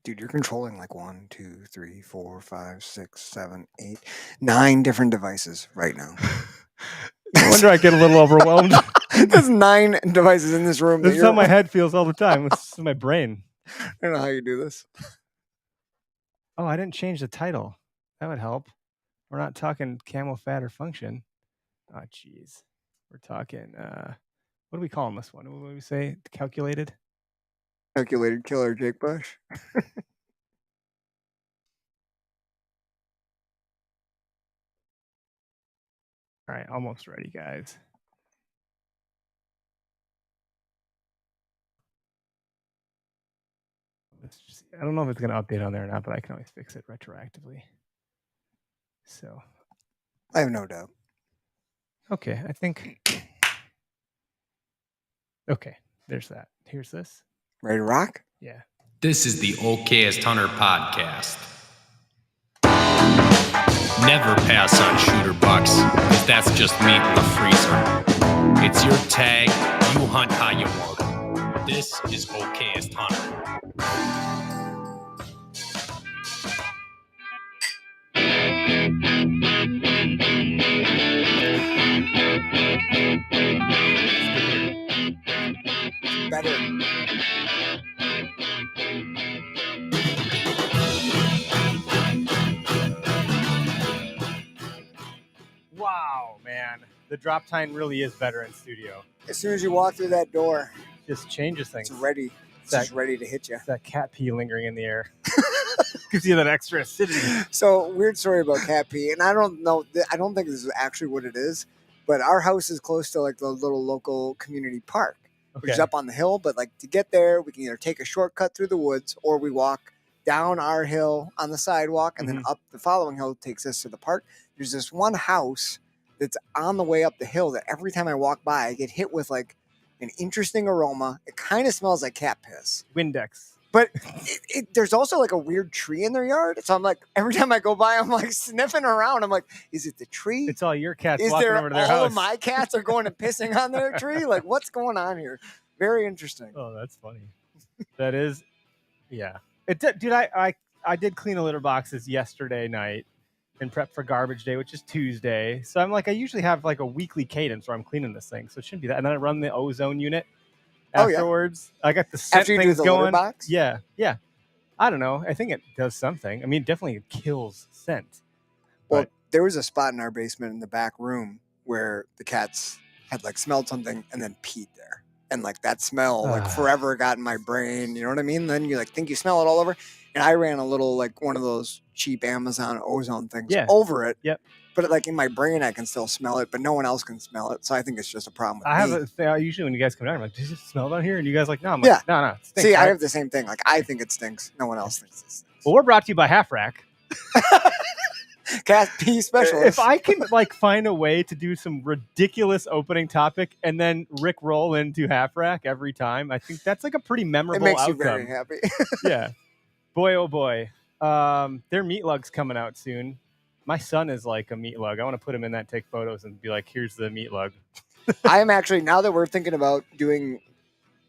Dude, you're controlling like 1, 2, 3, 4, 5, 6, 7, 8, 9 different devices right now. No wonder I get a little overwhelmed. There's 9 devices in this room. This is how my head feels all the time. This is my brain. I don't know how you do this. Oh, I didn't change the title. That would help. We're not talking camel fat or function. Oh, jeez. We're talking, what do we call this one? What do we say? Calculated? Calculated killer, Jake Bush. All right, almost ready, guys. I don't know if it's going to update on there or not, but I can always fix it retroactively. So I have no doubt. Okay, I think. Okay, there's that. Here's this. Ready to rock? Yeah. This is the Okayest Hunter podcast. Never pass on shooter bucks, because that's just meat in the freezer. It's your tag, you hunt how you want. This is Okayest Hunter. Better. Wow, man. The drop time really is better in studio. As soon as you walk through that door, just changes things. It's ready. It's just ready to hit you. It's that cat pee lingering in the air. Gives you that extra acidity. So, weird story about cat pee, and I don't know, I don't think this is actually what it is, but our house is close to like the little local community park, which is up on the hill, but like to get there, we can either take a shortcut through the woods or we walk down our hill on the sidewalk and then up the following hill takes us to the park. There's this one house that's on the way up the hill that every time I walk by, I get hit with like an interesting aroma. It kind of smells like cat piss. Windex. But there's also like a weird tree in their yard. So I'm like, every time I go by, I'm like sniffing around. I'm like, is it the tree? It's all your cats is walking there over to their all house. of my cats are going and pissing on their tree? Like, what's going on here? Very interesting. Oh, that's funny. That is, yeah. Dude, I did clean the litter boxes yesterday night and prep for garbage day, which is Tuesday. So I'm like, I usually have like a weekly cadence where I'm cleaning this thing. So it shouldn't be that. And then I run the ozone unit afterwards. I got the scent things going. Litter box? Yeah. I don't know. I think it does something. I mean, definitely it kills scent. Well, there was a spot in our basement in the back room where the cats had like smelled something and then peed there. And like that smell like forever got in my brain. You know what I mean? Then you like think you smell it all over. And I ran a little like one of those cheap Amazon ozone things over it. Yep. But like in my brain, I can still smell it, but no one else can smell it. So I think it's just a problem with me. Have a thing. Usually when you guys come down, I'm like, does it smell down here? And you guys are like, no. I'm like, no, it stinks. See, I have the same thing. Like, I think it stinks. No one else thinks it stinks. Well, we're brought to you by Half Rack. Cat pee specialist. If I can like find a way to do some ridiculous opening topic and then Rick roll into Half Rack every time, I think that's like a pretty memorable outcome. It makes you very happy. Yeah. Boy, oh boy. Their meat lug's coming out soon. My son is like a meat lug. I want to put him in that, take photos and be like, here's the meat lug. I am actually, now that we're thinking about doing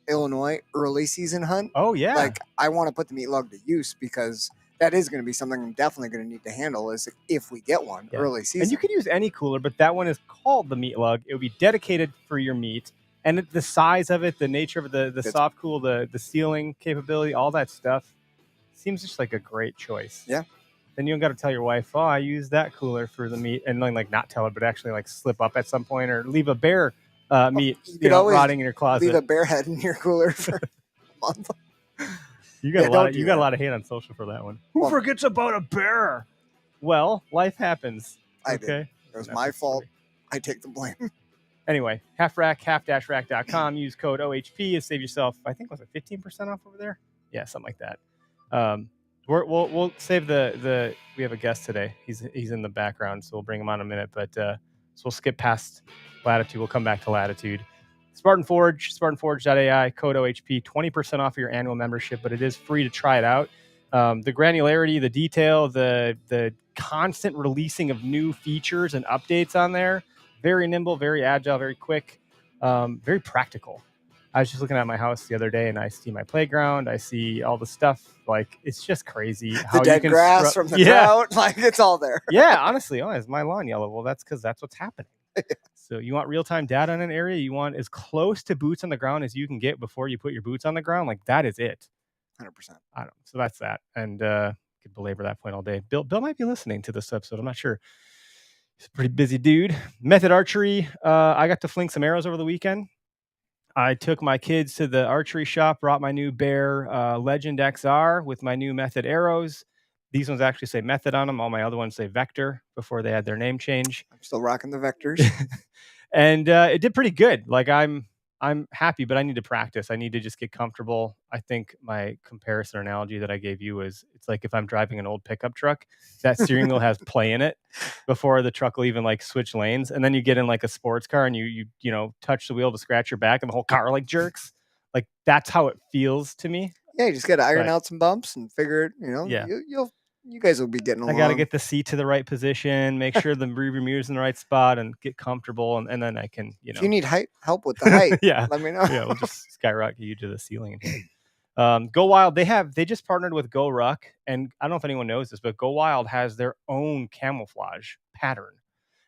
Illinois early season hunt. Oh yeah. Like I want to put the meat lug to use because that is going to be something I'm definitely going to need to handle is if we get one early season. And you could use any cooler, but that one is called the meat lug. It would be dedicated for your meat. And the size of it, the nature of it, the soft cool, the sealing capability, all that stuff seems just like a great choice. Yeah. Then you don't got to tell your wife, oh, I use that cooler for the meat, and then like not tell her, but actually like slip up at some point or leave a bear meat rotting in your closet. Leave a bear head in your cooler for a month. You got a lot of hate on social for that one. Who forgets about a bear? Well, life happens. I did. It was my fault. I take the blame. Anyway, half-rack, half-rack.com. Use code OHP and save yourself, I think, was it 15% off over there? Yeah, something like that. We'll save the we have a guest today. He's in the background, so we'll bring him on in a minute. But so we'll skip past Latitude. We'll come back to Latitude. Spartan Forge, SpartanForge.ai, code OHP, 20% off your annual membership, but it is free to try it out. The granularity, the detail, the constant releasing of new features and updates on there. Very nimble, very agile, very quick, very practical. I was just looking at my house the other day, and I see my playground. I see all the stuff. Like, it's just crazy how The dead you can grass from the drought, like it's all there. Yeah, honestly, is my lawn yellow? Well, that's because that's what's happening. So you want real-time data in an area. You want as close to boots on the ground as you can get before you put your boots on the ground. Like, that is it. 100%. I don't know. So that's that. And could belabor that point all day. Bill might be listening to this episode. I'm not sure. He's a pretty busy dude. Method archery. I got to fling some arrows over the weekend. I took my kids to the archery shop, brought my new Bear Legend XR with my new Method arrows. These ones actually say Method on them. All my other ones say Vector before they had their name change. I'm still rocking the Vectors. And it did pretty good. Like, I'm happy, but I need to practice. I need to just get comfortable. I think my comparison or analogy that I gave you is, it's like if I'm driving an old pickup truck, that steering wheel has play in it before the truck will even like switch lanes. And then you get in like a sports car and you touch the wheel to scratch your back and the whole car like jerks. Like, that's how it feels to me. Yeah, you just got to iron out some bumps and figure it, Yeah. You guys will be getting along. I got to get the seat to the right position, make sure the rear mirror's in the right spot, and get comfortable. And then I can, If you need help with the height, yeah, let me know. Yeah, we'll just skyrocket you to the ceiling. Go Wild, they just partnered with Go Ruck, and I don't know if anyone knows this, but Go Wild has their own camouflage pattern.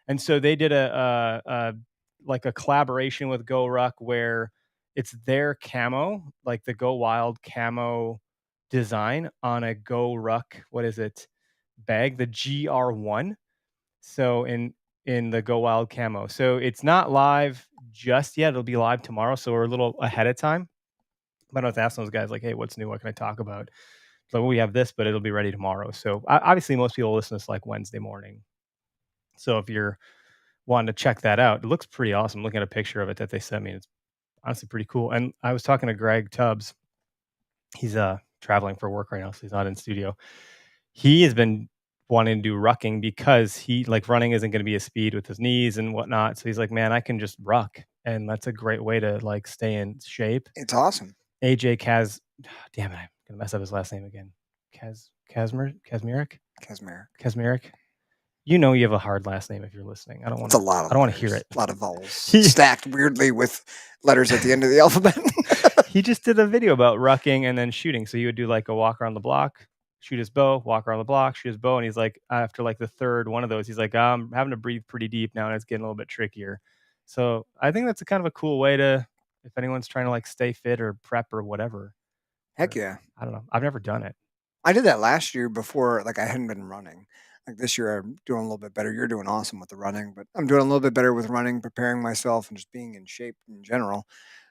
And so they did a collaboration with Go Ruck where it's their camo, like the Go Wild camo design on a Go Ruck, what is it, bag, the GR1. So in the Go Wild camo. So it's not live just yet. It'll be live tomorrow. So we're a little ahead of time. But I was asking those guys, like, hey, what's new? What can I talk about? So we have this, but it'll be ready tomorrow. So obviously most people listen to this like Wednesday morning. So if you're wanting to check that out, it looks pretty awesome. Looking at a picture of it that they sent me, it's honestly pretty cool. And I was talking to Greg Tubbs. He's traveling for work right now, so he's not in studio. He has been wanting to do rucking because he, like, running isn't going to be a speed with his knees and whatnot. So he's like, man, I can just ruck. And that's a great way to like stay in shape. It's awesome. AJ damn it, I'm going to mess up his last name again. Kazmierek. You have a hard last name if you're listening. I don't want to hear it. A lot of vowels stacked weirdly with letters at the end of the alphabet. He just did a video about rucking and then shooting. So he would do like a walk around the block, shoot his bow, walk around the block, shoot his bow. And he's like, after like the third one of those, he's like, I'm having to breathe pretty deep now, and it's getting a little bit trickier. So I think that's a kind of a cool way to, if anyone's trying to like stay fit or prep or whatever. Heck yeah. I don't know. I've never done it. I did that last year before, like, I hadn't been running. Like, this year I'm doing a little bit better. You're doing awesome with the running, but I'm doing a little bit better with running, preparing myself and just being in shape in general.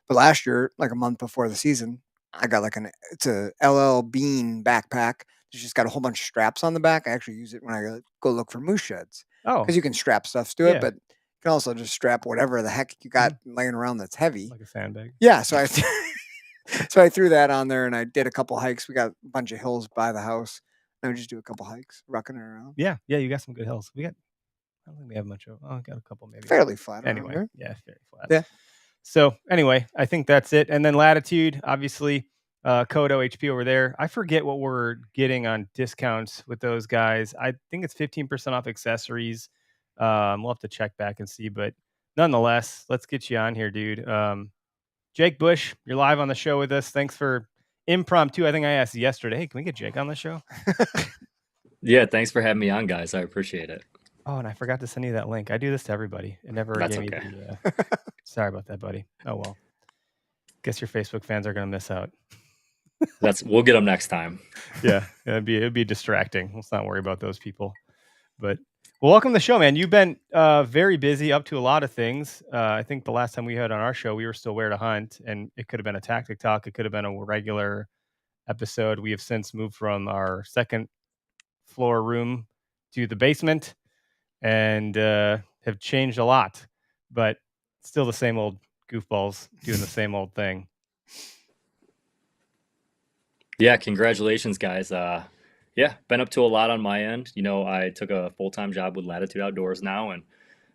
But last year, like a month before the season, I got it's a LL Bean backpack. It's just got a whole bunch of straps on the back. I actually use it when I go look for moose sheds. Oh, because you can strap stuff to it, but you can also just strap whatever the heck you got laying around that's heavy, like a sandbag. Yeah, so I threw that on there, and I did a couple hikes. We got a bunch of hills by the house. I would just do a couple hikes, rucking around. Yeah, you got some good hills. I don't think we have much of. I got a couple maybe. Fairly flat. Anyway, here. Yeah, very flat. Yeah. So anyway, I think that's it. And then Latitude, obviously, code OHP over there. I forget what we're getting on discounts with those guys. I think it's 15% off accessories. We'll have to check back and see, but nonetheless, let's get you on here, dude. Jake Bush, you're live on the show with us. Thanks for impromptu. I think I asked yesterday, hey, can we get Jake on the show? Yeah, thanks for having me on, guys. I appreciate it. Oh, and I forgot to send you that link. I do this to everybody. It never That's gave okay. me sorry about that, buddy. Oh, well. Guess your Facebook fans are going to miss out. We'll get them next time. Yeah, it'd be distracting. Let's not worry about those people. But well, welcome to the show, man. You've been very busy, up to a lot of things. I think the last time we had on our show, we were still Where to Hunt, and it could have been a tactic talk. It could have been a regular episode. We have since moved from our second floor room to the basement and have changed a lot, but still the same old goofballs doing the same old thing. Yeah, congratulations, guys. Yeah, been up to a lot on my end. I took a full-time job with Latitude Outdoors now, and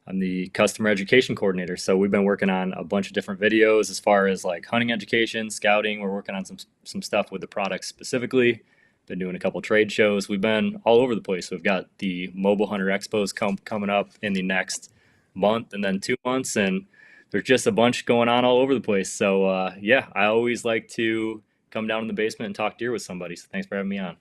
I'm the customer education coordinator. So we've been working on a bunch of different videos as far as like hunting education, scouting. We're working on some stuff with the products specifically. Been doing a couple trade shows. We've been all over the place. We've got the Mobile Hunter Expos coming up in the next month and then 2 months, and there's just a bunch going on all over the place. So yeah, I always like to come down in the basement and talk deer with somebody. So thanks for having me on.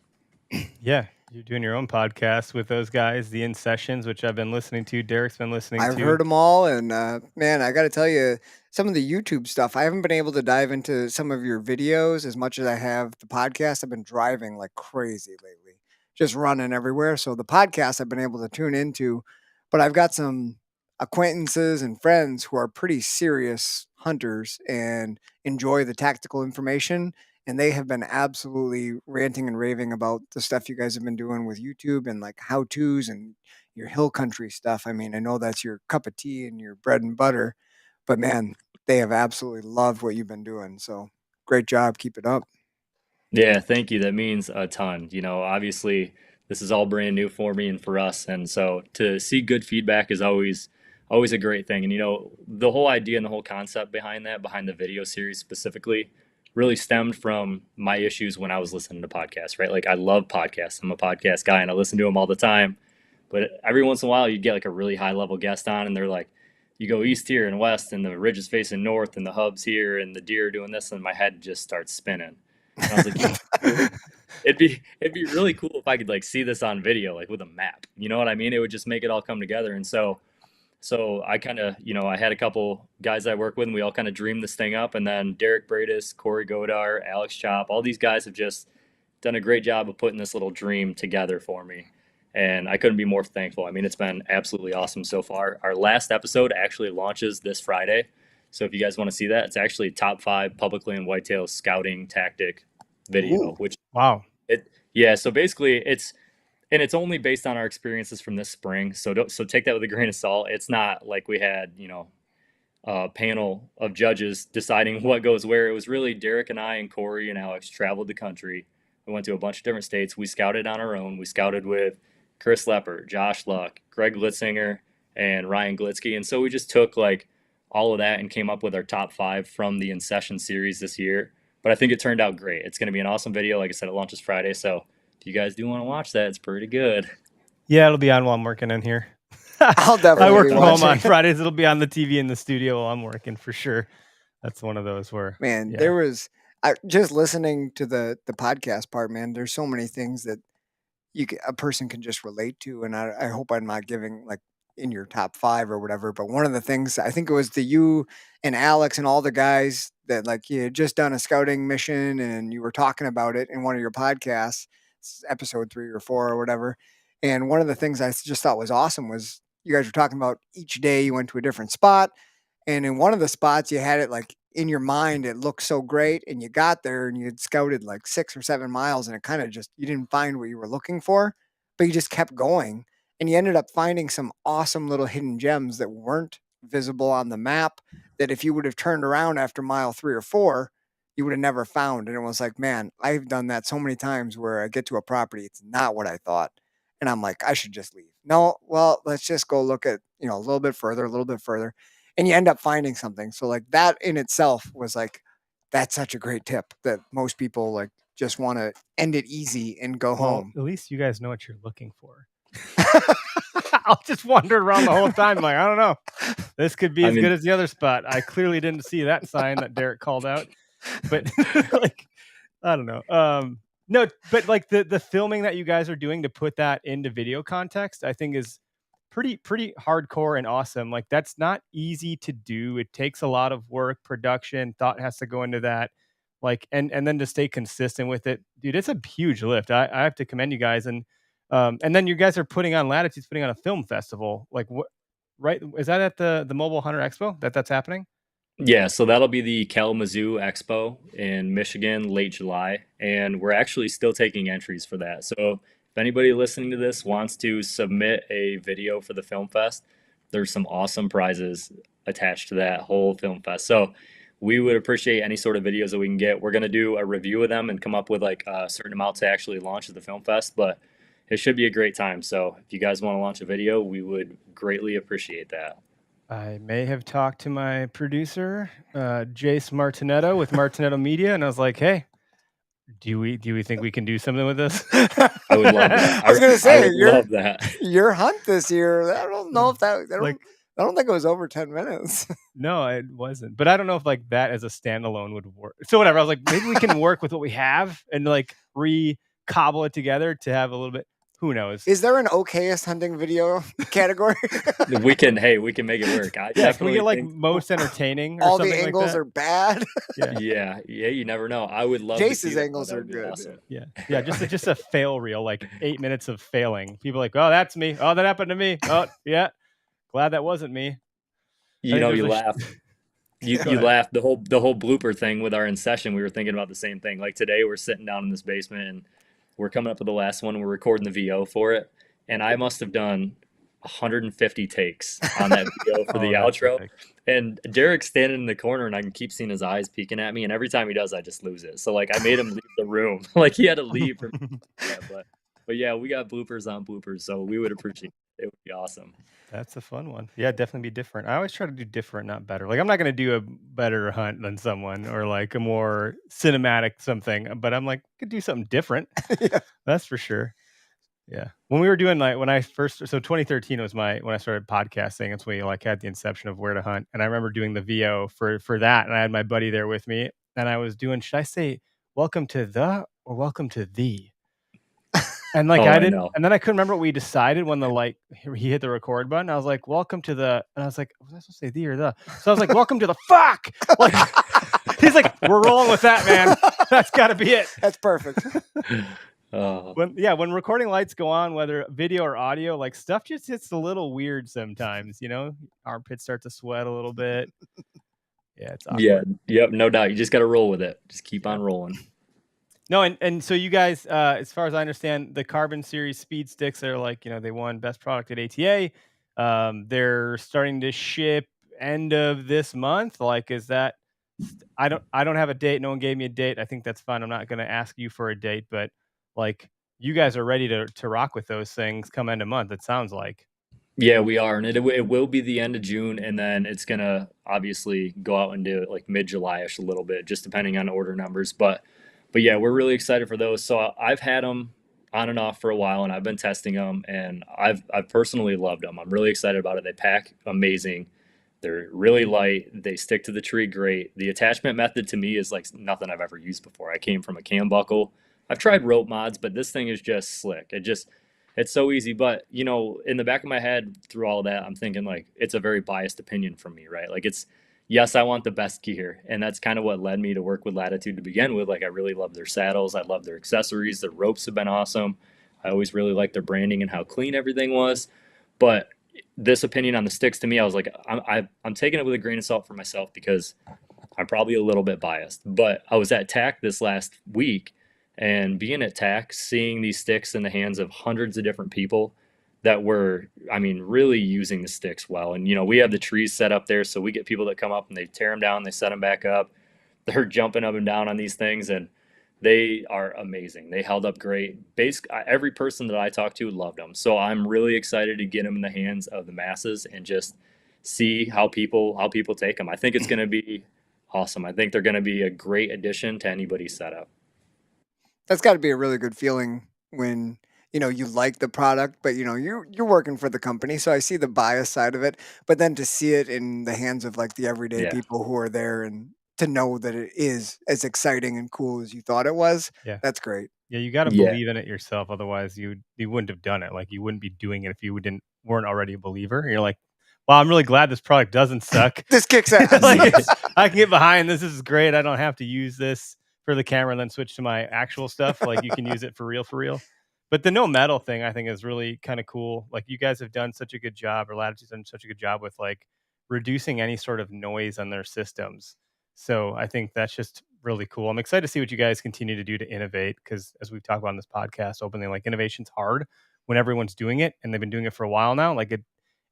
Yeah, you're doing your own podcast with those guys, the In Sessions, which I've been listening to. Derek's been listening to. I've heard them all, and man, I got to tell you, some of the YouTube stuff, I haven't been able to dive into some of your videos as much as I have the podcast. I've been driving like crazy lately, just running everywhere. So the podcast I've been able to tune into, but I've got some acquaintances and friends who are pretty serious hunters and enjoy the tactical information. And they have been absolutely ranting and raving about the stuff you guys have been doing with YouTube and like how to's and your hill country stuff. I mean, I know that's your cup of tea and your bread and butter, but man, they have absolutely loved what you've been doing. So great job. Keep it up. Yeah, thank you. That means a ton. Obviously this is all brand new for me and for us. And so to see good feedback is always a great thing. And the whole idea and the whole concept behind the video series specifically, really stemmed from my issues when I was listening to podcasts, right? Like I love podcasts. I'm a podcast guy and I listen to them all the time. But every once in a while you'd get like a really high level guest on and they're like, you go east here and west and the ridge is facing north and the hub's here and the deer are doing this, and my head just starts spinning. And I was like, it'd be really cool if I could like see this on video, like with a map. You know what I mean? It would just make it all come together. And so I kind of, I had a couple guys I work with and we all kind of dreamed this thing up. And then Derek Bradis, Corey Godar, Alex Chop, all these guys have just done a great job of putting this little dream together for me. And I couldn't be more thankful. I mean, it's been absolutely awesome so far. Our last episode actually launches this Friday. So if you guys want to see that, it's actually top 5 publicly in whitetail scouting tactic video. Ooh. Which wow. So basically it's only based on our experiences from this spring. So take that with a grain of salt. It's not like we had, a panel of judges deciding what goes where. It was really Derek and I and Corey and Alex traveled the country. We went to a bunch of different states. We scouted on our own. We scouted with Chris Lepper, Josh Luck, Greg Glitzinger, and Ryan Glitsky. And so we just took like all of that and came up with our top 5 from the In Session series this year. But I think it turned out great. It's going to be an awesome video. Like I said, it launches Friday. So if you guys do want to watch that, it's pretty good. Yeah, it'll be on while I'm working in here. I'll definitely. I work from home on Fridays. It'll be on the TV in the studio while I'm working for sure. That's one of those where, man, there was just listening to the podcast part, man. There's so many things that a person can just relate to, and I hope I'm not giving like in your top 5 or whatever. But one of the things, I think it was you and Alex and all the guys that like you had just done a scouting mission and you were talking about it in one of your podcasts, episode 3 or 4 or whatever. And one of the things I just thought was awesome was you guys were talking about each day you went to a different spot. And in one of the spots you had it like in your mind, it looked so great. And you got there and you had scouted like 6 or 7 miles and it kind of just, you didn't find what you were looking for, but you just kept going. And you ended up finding some awesome little hidden gems that weren't visible on the map that if you would have turned around after mile 3 or 4, you would have never found. And it was like, man, I've done that so many times where I get to a property, it's not what I thought. And I'm like, I should just leave. No, well, let's just go look at, a little bit further. And you end up finding something. So like that in itself was like, that's such a great tip that most people like just want to end it easy and go home. At least you guys know what you're looking for. I'll just wander around the whole time like, I don't know. This could be as good as the other spot. I clearly didn't see that sign that Derek called out. But like, I don't know. No, but like the filming that you guys are doing to put that into video context, I think is pretty hardcore and awesome. Like that's not easy to do. It takes a lot of work, production, thought has to go into that. Like, and then to stay consistent with it, dude, it's a huge lift. I have to commend you guys. And then you guys are putting on Latitude's putting on a film festival. Like what, right? Is that at the Mobile Hunter Expo that's happening? Yeah, so that'll be the Kalamazoo Expo in Michigan, late July, and we're actually still taking entries for that. So if anybody listening to this wants to submit a video for the Film Fest, there's some awesome prizes attached to that whole Film Fest. So we would appreciate any sort of videos that we can get. We're going to do a review of them and come up with like a certain amount to actually launch at the Film Fest, but it should be a great time. So if you guys want to launch a video, we would greatly appreciate that. I may have talked to my producer, Jace Martinetto with Martinetto Media, and I was like, "Hey, do we think we can do something with this?" I would love that. I was going to say, love that. Your hunt this year, I don't know if that like I don't think it was over 10 minutes. No, it wasn't. But I don't know if like that as a standalone would work. So whatever. I was like, maybe we can work with what we have and like cobble it together to have a little bit. Who knows? Is there an okayest hunting video category? We can make it work. I Yeah, can we definitely get like think most entertaining or all the something like angles that? are bad. yeah, you never know. I would love to see Jace's that. angles That are would be good. awesome. Yeah. Just a fail reel, like 8 minutes of failing. People are like, oh, that's me. Oh, that happened to me. Oh, yeah. Glad that wasn't me. You know, you there's a laugh. You laugh. The whole blooper thing with our in session, we were thinking about the same thing. Like today we're sitting down in this basement and we're coming up with the last one. We're recording the VO for it. And I must have done 150 takes on that VO for the outro. Perfect. And Derek's standing in the corner and I can keep seeing his eyes peeking at me. And every time he does, I just lose it. So like I made him leave the room. Like he had to leave for but yeah, we got bloopers on bloopers, so we would appreciate it. It would be awesome. That's a fun one. Yeah, definitely be different. I always try to do different, not better. Like I'm not going to do a better hunt than someone or like a more cinematic something, but I'm like, could do something different. Yeah. That's for sure. Yeah. When we were doing like, when I first, so 2013 was when I started podcasting. It's when we like had the inception of where to hunt. And I remember doing the VO for that. And I had my buddy there with me and I was doing, should I say welcome to the or welcome to the? And like I didn't, and then I couldn't remember what we decided when he hit the record button. I was like, "Welcome to the," and I was like, "Was I supposed to say the or the?" So I was like, "Welcome to the fuck." Like he's like, "We're rolling with that, man. That's got to be it." That's perfect. When recording lights go on, whether video or audio, like stuff just hits a little weird sometimes. You know, armpits start to sweat a little bit. Yeah, it's awkward. Yeah, yep, no doubt. You just got to roll with it. Just keep on rolling. No, and so you guys, as far as I understand, the Carbon Series speed sticks are like, they won best product at ATA. They're starting to ship end of this month. Like, is that? I don't have a date. No one gave me a date. I think that's fine. I'm not going to ask you for a date, but like, you guys are ready to rock with those things come end of month. It sounds like. Yeah, we are, and it will be the end of June, and then it's gonna obviously go out into like mid-July-ish a little bit, just depending on order numbers. But yeah, we're really excited for those. So I've had them on and off for a while, and I've been testing them, and I've personally loved them. I'm really excited about it. They pack amazing. They're really light. They stick to the tree great. The attachment method to me is like nothing I've ever used before. I came from a cam buckle. I've tried rope mods, but this thing is just slick. It's so easy. But in the back of my head through all of that, I'm thinking like it's a very biased opinion from me, right? Like yes, I want the best gear. And that's kind of what led me to work with Latitude to begin with. Like I really love their saddles. I love their accessories. Their ropes have been awesome. I always really liked their branding and how clean everything was. But this opinion on the sticks to me, I was like, I'm taking it with a grain of salt for myself because I'm probably a little bit biased. But I was at TAC this last week, and being at TAC, seeing these sticks in the hands of hundreds of different people that were, really using the sticks well. And, we have the trees set up there, so we get people that come up and they tear them down, they set them back up. They're jumping up and down on these things, and they are amazing. They held up great. Basically, every person that I talked to loved them. So I'm really excited to get them in the hands of the masses and just see how people take them. I think it's going to be awesome. I think they're going to be a great addition to anybody's setup. That's got to be a really good feeling when you like the product, but you're working for the company, so I see the bias side of it. But then to see it in the hands of like the everyday people who are there and to know that it is as exciting and cool as you thought it was, that's great. Yeah, you got to believe in it yourself. Otherwise, you wouldn't have done it. Like you wouldn't be doing it if you weren't already a believer. And you're like, well, I'm really glad this product doesn't suck. This kicks ass. I can get behind this. This is great. I don't have to use this for the camera and then switch to my actual stuff. Like you can use it for real. But the no metal thing, I think, is really kind of cool. Like you guys have done such a good job, or Latitude's done such a good job with like reducing any sort of noise on their systems. So I think that's just really cool. I'm excited to see what you guys continue to do to innovate, because as we've talked about on this podcast openly, like innovation's hard when everyone's doing it, and they've been doing it for a while now. Like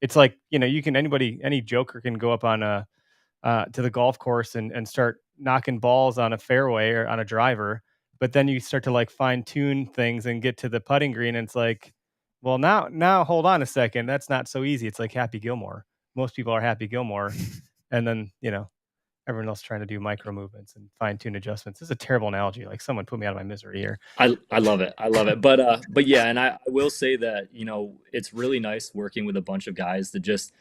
it's like, any joker can go up on to the golf course and start knocking balls on a fairway or on a driver. But then you start to like fine tune things and get to the putting green, and it's like, well, now hold on a second. That's not so easy. It's like Happy Gilmore. Most people are Happy Gilmore, and then everyone else trying to do micro movements and fine tune adjustments. This is a terrible analogy. Like someone put me out of my misery here. I love it. But yeah, and I will say that it's really nice working with a bunch of guys that just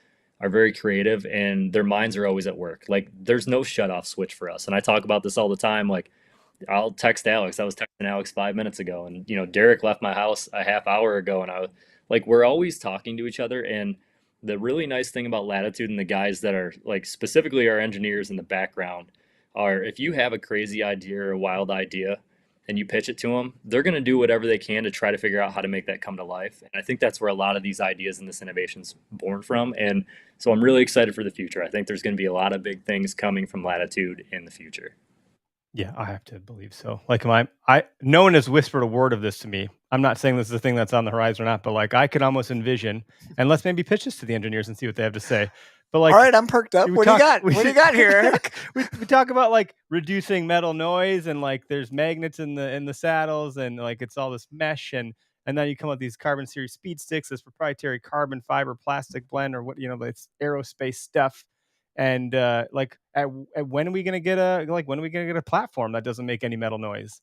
are very creative and their minds are always at work. Like there's no shut off switch for us. And I talk about this all the time. Like I'll text Alex. I was texting Alex 5 minutes ago, and Derek left my house a half hour ago, and I was like, we're always talking to each other. And the really nice thing about Latitude and the guys that are like specifically our engineers in the background are, if you have a crazy idea or a wild idea and you pitch it to them, they're going to do whatever they can to try to figure out how to make that come to life. And I think that's where a lot of these ideas and this innovation's born from. And so I'm really excited for the future. I think there's going to be a lot of big things coming from Latitude in the future. Yeah, I have to believe so. Like no one has whispered a word of this to me. I'm not saying this is the thing that's on the horizon or not, but like I could almost envision, and let's maybe pitch this to the engineers and see what they have to say. But like, all right, I'm perked up. What do you got? What do you got here, Eric? we talk about like reducing metal noise, and like there's magnets in the saddles, and like it's all this mesh, and then you come up with these carbon series speed sticks, this proprietary carbon fiber plastic blend, or what it's aerospace stuff. And like, when are we gonna get a platform that doesn't make any metal noise?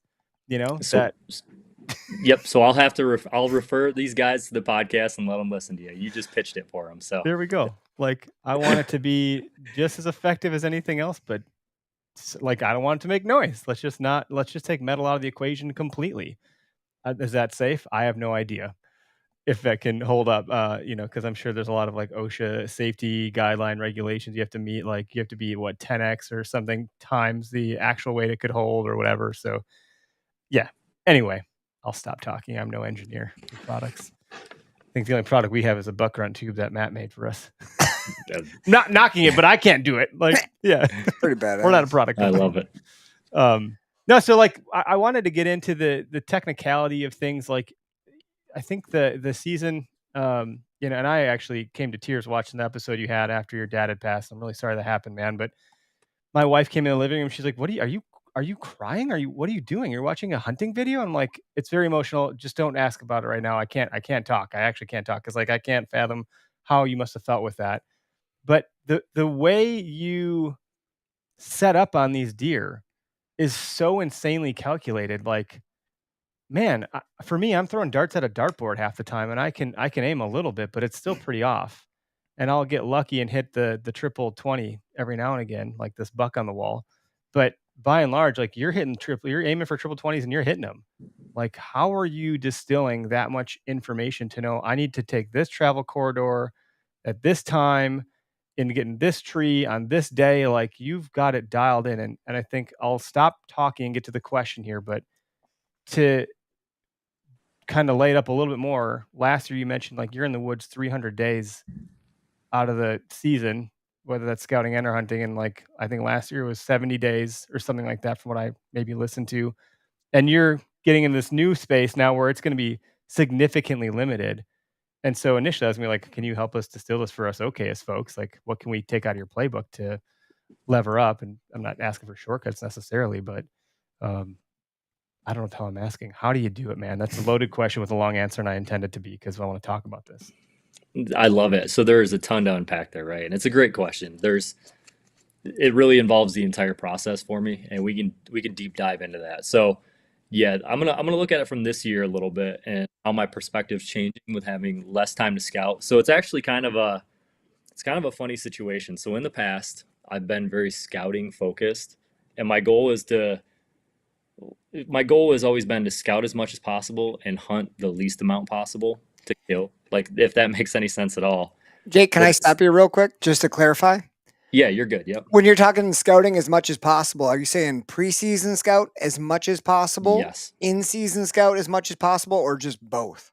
Yep. So I'll refer these guys to the podcast and let them listen to you. You just pitched it for them. So there we go. Like I want it to be just as effective as anything else, but like I don't want it to make noise. Let's just take metal out of the equation completely. Is that safe? I have no idea if that can hold up, because I'm sure there's a lot of like OSHA safety guideline regulations you have to meet. Like you have to be 10x or something times the actual weight it could hold or whatever. So yeah. Anyway, I'll stop talking. I'm no engineer for products. I think the only product we have is a buck grunt tube that Matt made for us. Not knocking it, but I can't do it. Like, yeah, pretty bad. We're not a product company. I love it. No, so like I wanted to get into the technicality of things. Like I think the season, and I actually came to tears watching the episode you had after your dad had passed. I'm really sorry that happened, man. But my wife came in the living room. She's like, are you crying? What are you doing? You're watching a hunting video? I'm like, it's very emotional. Just don't ask about it right now. I can't talk. I actually can't talk. Cause like, I can't fathom how you must've felt with that. But the way you set up on these deer is so insanely calculated. Like, man, for me, I'm throwing darts at a dartboard half the time, and I can aim a little bit, but it's still pretty off. And I'll get lucky and hit the triple 20 every now and again, like this buck on the wall. But by and large, like you're aiming for triple 20s and you're hitting them. Like, how are you distilling that much information to know I need to take this travel corridor at this time and getting this tree on this day? Like, you've got it dialed in. And I think I'll stop talking and get to the question here, but to kind of lay it up a little bit more, last year you mentioned like you're in the woods 300 days out of the season, whether that's scouting and or hunting. And like, I think last year was 70 days or something like that from what I maybe listened to. And you're getting in this new space now where it's going to be significantly limited. And so initially I was going to be like, can you help us distill this for us okayist folks? Like, what can we take out of your playbook to lever up? And I'm not asking for shortcuts necessarily, but I don't know how I'm asking. How do you do it, man? That's a loaded question with a long answer, and I intend it to be because I want to talk about this. I love it. So there is a ton to unpack there, right? And it's a great question. It really involves the entire process for me, and we can deep dive into that. So yeah, I'm gonna look at it from this year a little bit and how my perspective's changing with having less time to scout. So it's actually kind of a funny situation. So in the past, I've been very scouting focused, and my goal has always been to scout as much as possible and hunt the least amount possible to kill. Like, if that makes any sense at all. Jake, can I stop you real quick just to clarify? Yeah, you're good. Yep. When you're talking scouting as much as possible, are you saying preseason scout as much as possible? Yes. In-season scout as much as possible, or just both?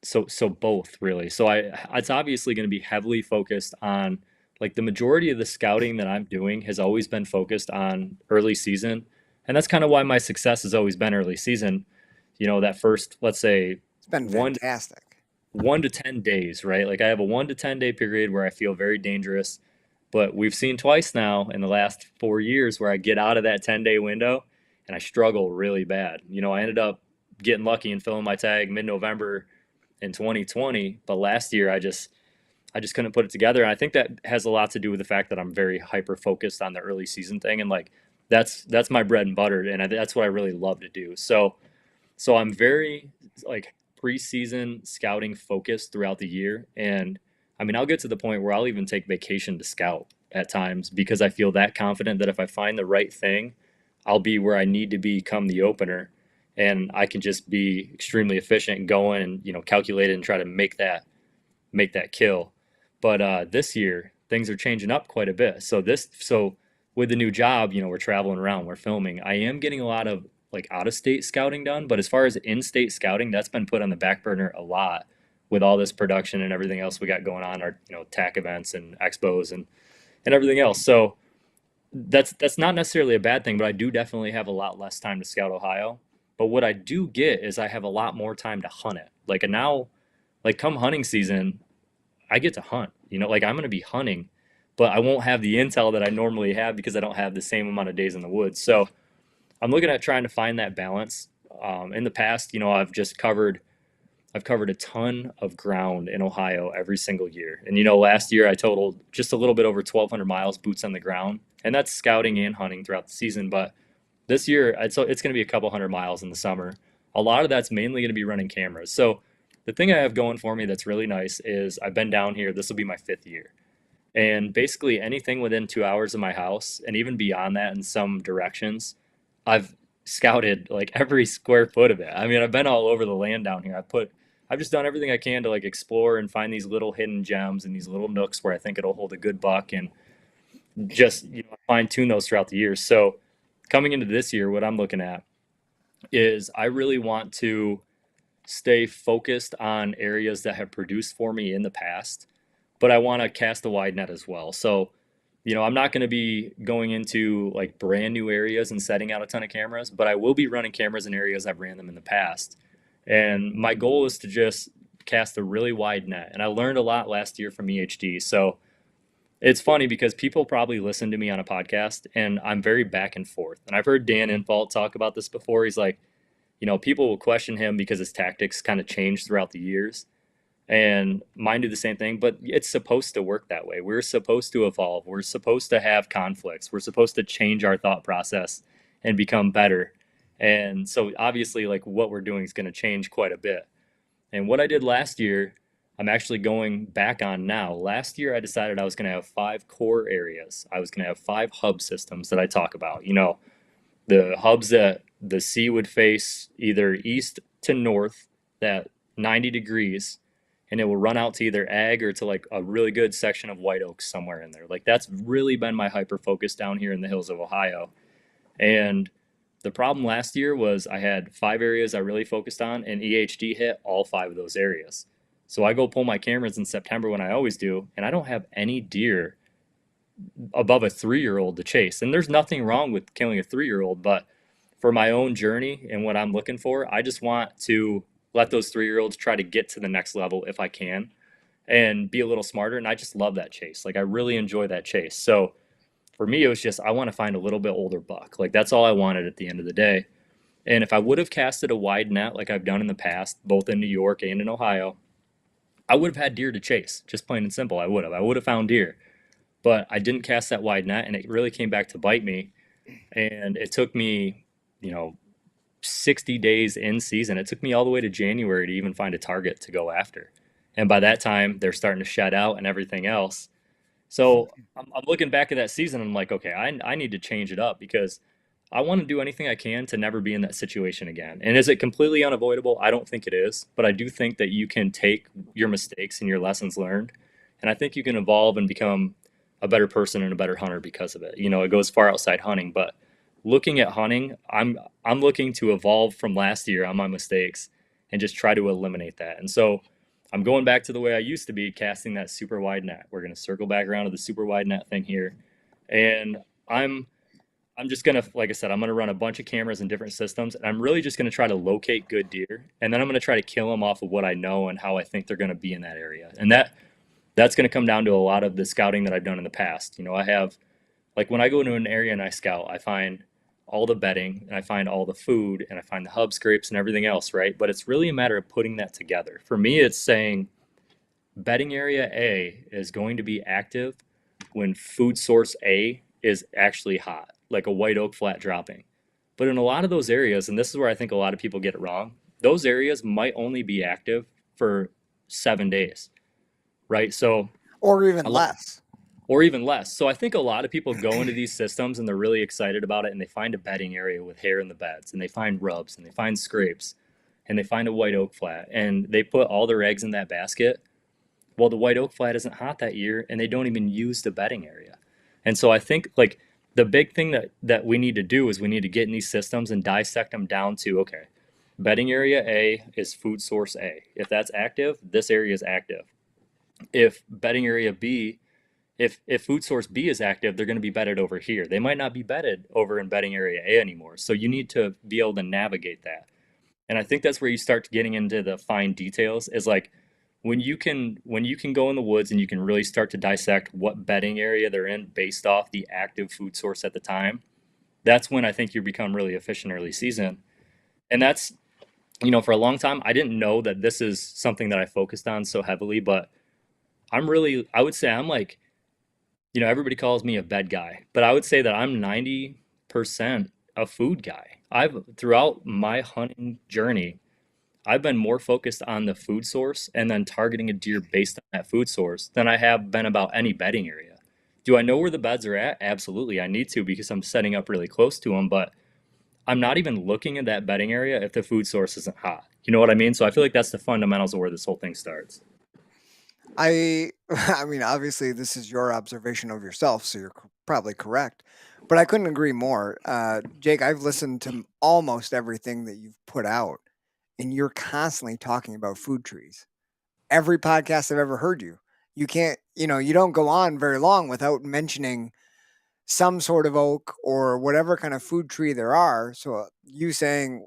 So both, really. So it's obviously going to be heavily focused on, like, the majority of the scouting that I'm doing has always been focused on early season. And that's kind of why my success has always been early season. That first, let's say, it's been fantastic. 1 to 10 days, right? Like, I have a 1 to 10 day period where I feel very dangerous, but we've seen twice now in the last 4 years where I get out of that 10-day window and I struggle really bad. I ended up getting lucky and filling my tag mid-November in 2020, but last year I just couldn't put it together. And I think that has a lot to do with the fact that I'm very hyper focused on the early season thing, and like that's my bread and butter, and that's what I really love to do. So I'm very like preseason scouting focused throughout the year, and I mean, I'll get to the point where I'll even take vacation to scout at times because I feel that confident that if I find the right thing, I'll be where I need to be come the opener, and I can just be extremely efficient and go in and, calculate it and try to make that kill. But this year things are changing up quite a bit. So with the new job, we're traveling around, we're filming. I am getting a lot of like out of state scouting done, but as far as in state scouting, that's been put on the back burner a lot with all this production and everything else we got going on, our TAC events and expos and everything else. So that's not necessarily a bad thing, but I do definitely have a lot less time to scout Ohio. But what I do get is I have a lot more time to hunt it. Like now, like come hunting season, I get to hunt. Like I'm going to be hunting, but I won't have the intel that I normally have because I don't have the same amount of days in the woods. So I'm looking at trying to find that balance. In the past, I've covered a ton of ground in Ohio every single year. And last year I totaled just a little bit over 1,200 miles boots on the ground, and that's scouting and hunting throughout the season. But this year it's going to be a couple hundred miles in the summer. A lot of that's mainly going to be running cameras. So the thing I have going for me that's really nice is I've been down here. This will be my 5th year. And basically anything within 2 hours of my house and even beyond that in some directions, I've scouted like every square foot of it. I mean, I've been all over the land down here. I've just done everything I can to like explore and find these little hidden gems and these little nooks where I think it'll hold a good buck, and just fine tune those throughout the years. So coming into this year, what I'm looking at is I really want to stay focused on areas that have produced for me in the past, but I want to cast a wide net as well. So, I'm not going to be going into like brand new areas and setting out a ton of cameras, but I will be running cameras in areas I've ran them in the past. And my goal is to just cast a really wide net. And I learned a lot last year from EHD. So it's funny because people probably listen to me on a podcast and I'm very back and forth. And I've heard Dan Infault talk about this before. He's like, people will question him because his tactics kind of changed throughout the years. And mine do the same thing, but it's supposed to work that way. We're supposed to evolve. We're supposed to have conflicts. We're supposed to change our thought process and become better. And so obviously like what we're doing is going to change quite a bit. And what I did last year, I'm actually going back on now. Last year, I decided I was going to have 5 core areas. I was going to have 5 hub systems that I talk about. The hubs that the sea would face either east to north, that 90 degrees, and it will run out to either ag or to like a really good section of white oaks somewhere in there. Like that's really been my hyper focus down here in the hills of Ohio. And the problem last year was I had 5 areas I really focused on, and EHD hit all 5 of those areas. So I go pull my cameras in September when I always do, and I don't have any deer above a 3-year-old to chase. And there's nothing wrong with killing a 3-year-old, but for my own journey and what I'm looking for, I just want to let those 3-year-olds try to get to the next level if I can and be a little smarter. And I just love that chase. Like I really enjoy that chase. So for me, it was just, I want to find a little bit older buck. Like that's all I wanted at the end of the day. And if I would have casted a wide net like I've done in the past, both in New York and in Ohio, I would have had deer to chase, just plain and simple. I would have found deer, but I didn't cast that wide net, and it really came back to bite me. And it took me, 60 days in season. It took me all the way to January to even find a target to go after. And by that time, they're starting to shed out and everything else. So I'm looking back at that season. And I'm like, okay, I need to change it up because I want to do anything I can to never be in that situation again. And is it completely unavoidable? I don't think it is, but I do think that you can take your mistakes and your lessons learned, and I think you can evolve and become a better person and a better hunter because of it. It goes far outside hunting, but looking at hunting, I'm looking to evolve from last year on my mistakes and just try to eliminate that. And so I'm going back to the way I used to be, casting that super wide net. We're going to circle back around to the super wide net thing here. And I'm just going to, like I said, I'm going to run a bunch of cameras in different systems. And I'm really just going to try to locate good deer. And then I'm going to try to kill them off of what I know and how I think they're going to be in that area. And that's going to come down to a lot of the scouting that I've done in the past. I have, like when I go into an area and I scout, I find all the bedding and I find all the food and I find the hub scrapes and everything else, right? But it's really a matter of putting that together. For me, it's saying bedding area A is going to be active when food source A is actually hot, like a white oak flat dropping. But in a lot of those areas, and this is where I think a lot of people get it wrong, those areas might only be active for 7 days. right? So or even a lot, less. or even less. So I think a lot of people go into these systems and they're really excited about it, and they find a bedding area with hair in the beds, and they find rubs, and they find scrapes, and they find a white oak flat, and they put all their eggs in that basket. Well, the white oak flat isn't hot that year, and they don't even use the bedding area. And so I think like the big thing that we need to do is we need to get in these systems and dissect them down to, okay, bedding area A is food source A. If that's active, this area is active. If bedding area B, if food source B is active, they're going to be bedded over here. They might not be bedded over in bedding area A anymore. So you need to be able to navigate that. And I think that's where you start getting into the fine details, is like when you can go in the woods and you can really start to dissect what bedding area they're in based off the active food source at the time. That's when I think you become really efficient early season. And that's, for a long time I didn't know that this is something that I focused on so heavily, but I would say I'm like, everybody calls me a bed guy, but I would say that I'm 90% a food guy. I've throughout my hunting journey, I've been more focused on the food source and then targeting a deer based on that food source than I have been about any bedding area. Do I know where the beds are at? Absolutely. I need to, because I'm setting up really close to them, but I'm not even looking at that bedding area if the food source isn't hot. You know what I mean? So I feel like that's the fundamentals of where this whole thing starts. I mean, obviously, this is your observation of yourself, so you're probably correct. But I couldn't agree more. Jake, I've listened to almost everything that you've put out, and you're constantly talking about food trees. Every podcast I've ever heard you, you can't, you don't go on very long without mentioning some sort of oak or whatever kind of food tree there are. So you saying,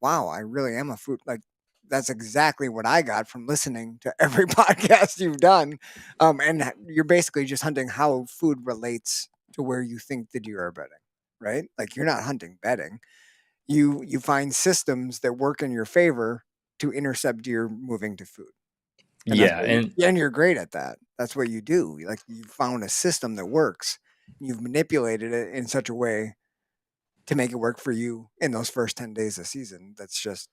wow, I really am a food, like, that's exactly what I got from listening to every podcast you've done. And you're basically just hunting how food relates to where you think the deer are bedding, right? Like, you're not hunting bedding. You find systems that work in your favor to intercept deer moving to food. And Yeah, and and you're great at that. That's what you do. Like, you found a system that works. You've manipulated it in such a way to make it work for you in those first 10 days of season. That's just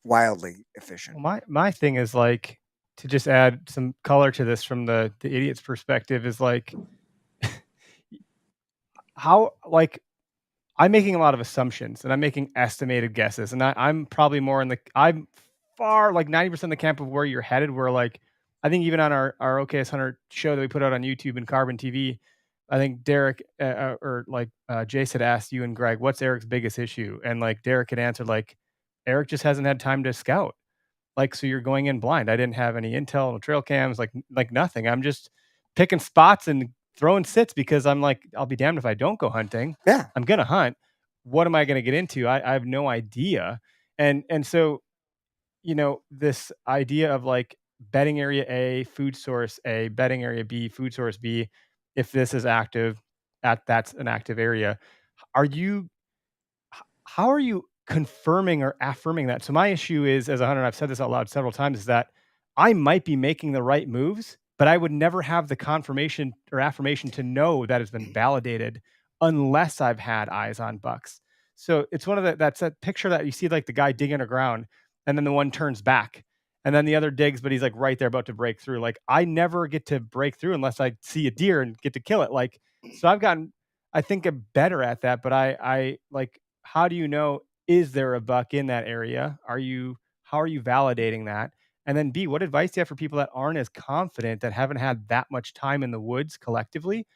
wildly efficient. Well, my thing is like, to just add some color to this from the idiot's perspective, is like, how, like, I'm making a lot of assumptions and I'm making estimated guesses, and I'm probably more I'm far like 90% in the camp of where you're headed. Where like, I think even on our OKS Hunter show that we put out on YouTube and Carbon TV, I think Derek Jace had asked you and Greg, what's Eric's biggest issue, and like Derek had answered like, Eric just hasn't had time to scout. Like, so you're going in blind. I didn't have any intel, no trail cams, like nothing. I'm just picking spots and throwing sits because I'm like, I'll be damned if I don't go hunting. Yeah. I'm gonna hunt. What am I gonna get into? I have no idea. And so, this idea of like bedding area A, food source A, bedding area B, food source B, if this is active, that's an active area. Are you how are you confirming or affirming that? So my issue is, as a hunter, and I've said this out loud several times, is that I might be making the right moves, but I would never have the confirmation or affirmation to know that it's been validated unless I've had eyes on bucks. So it's one of that's that picture that you see, like the guy digging underground, and then the one turns back, and then the other digs, but he's like right there about to break through. Like, I never get to break through unless I see a deer and get to kill it. Like, so I've gotten, I think, I'm better at that, but I like, how do you know, is there a buck in that area? How are you validating that? And then B, what advice do you have for people that aren't as confident, that haven't had that much time in the woods collectively,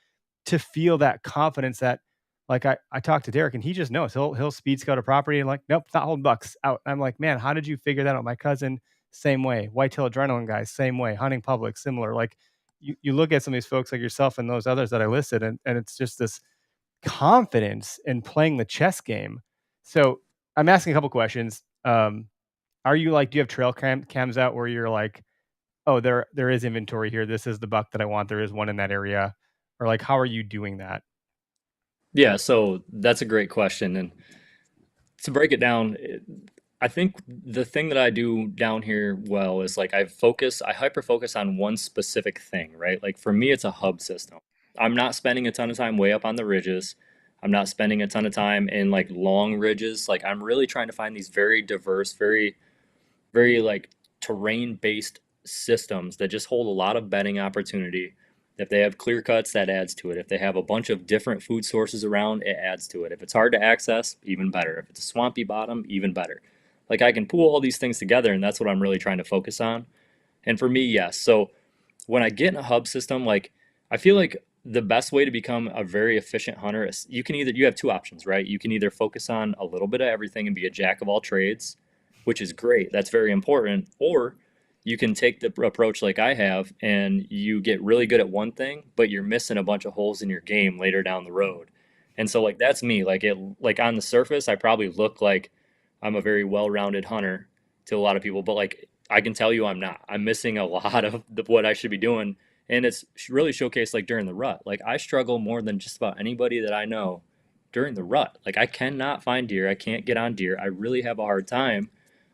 to feel that confidence that, like, I talked to Derek and he just knows he'll speed scout a property and like, nope, not holding bucks out. I'm like, man, how did you figure that out? My cousin, same way. Whitetail adrenaline guys, same way. Hunting public, similar. Like, you look at some of these folks like yourself and those others that I listed, and it's just this confidence in playing the chess game. So I'm asking a couple questions. Are you like, do you have trail cams out where you're like, oh, there is inventory here. This is the buck that I want. There is one in that area. Or like, how are you doing that? yeah, so that's a great question. And to break it down, I think the thing that I do down here well is like I hyper focus on one specific thing, right? Like for me, it's a hub system. I'm not spending a ton of time way up on the ridges. I'm not spending a ton of time in like long ridges. Like I'm really trying to find these very diverse, very, very like terrain based systems that just hold a lot of bedding opportunity. If they have clear cuts, that adds to it. If they have a bunch of different food sources around, it adds to it. If it's hard to access, even better. If it's a swampy bottom, even better. Like I can pool all these things together, and that's what I'm really trying to focus on. And for me, yes. So when I get in a hub system, like I feel like the best way to become a very efficient hunter is you have two options, right? You can either focus on a little bit of everything and be a jack of all trades, which is great. That's very important. Or you can take the approach like I have and you get really good at one thing, but you're missing a bunch of holes in your game later down the road. And so like that's me. Like on the surface, I probably look like I'm a very well-rounded hunter to a lot of people, but like I can tell you I'm not. I'm missing a lot of what I should be doing. And it's really showcased like during the rut. Like I struggle more than just about anybody that I know during the rut. Like I cannot find deer. I can't get on deer. I really have a hard time.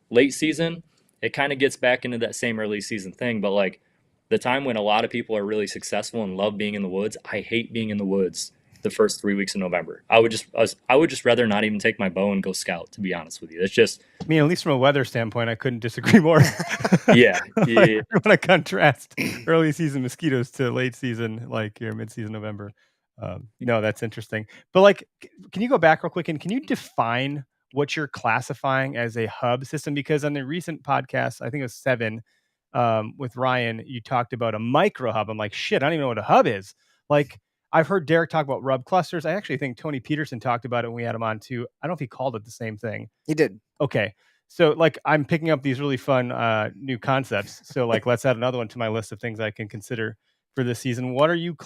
Late season, it kind of gets back into that same early season thing. But like the time when a lot of people are really successful and love being in the woods, I hate being in the woods the first 3 weeks of November. I would just rather not even take my bow and go scout, to be honest with you. It's just, I mean, at least from a weather standpoint, I couldn't disagree more. yeah. I want to contrast early season mosquitoes to late season, like your mid-season November. No, that's interesting. But like, can you go back real quick and can you define what you're classifying as a hub system? Because on the recent podcast, I think it was 7, with Ryan, you talked about a micro hub. I'm like, shit, I don't even know what a hub is. Like, I've heard Derek talk about rub clusters. I actually think Tony Peterson talked about it when we had him on too. I don't know if he called it the same thing. He did. Okay. So like I'm picking up these really fun new concepts. So like let's add another one to my list of things I can consider for this season. What are you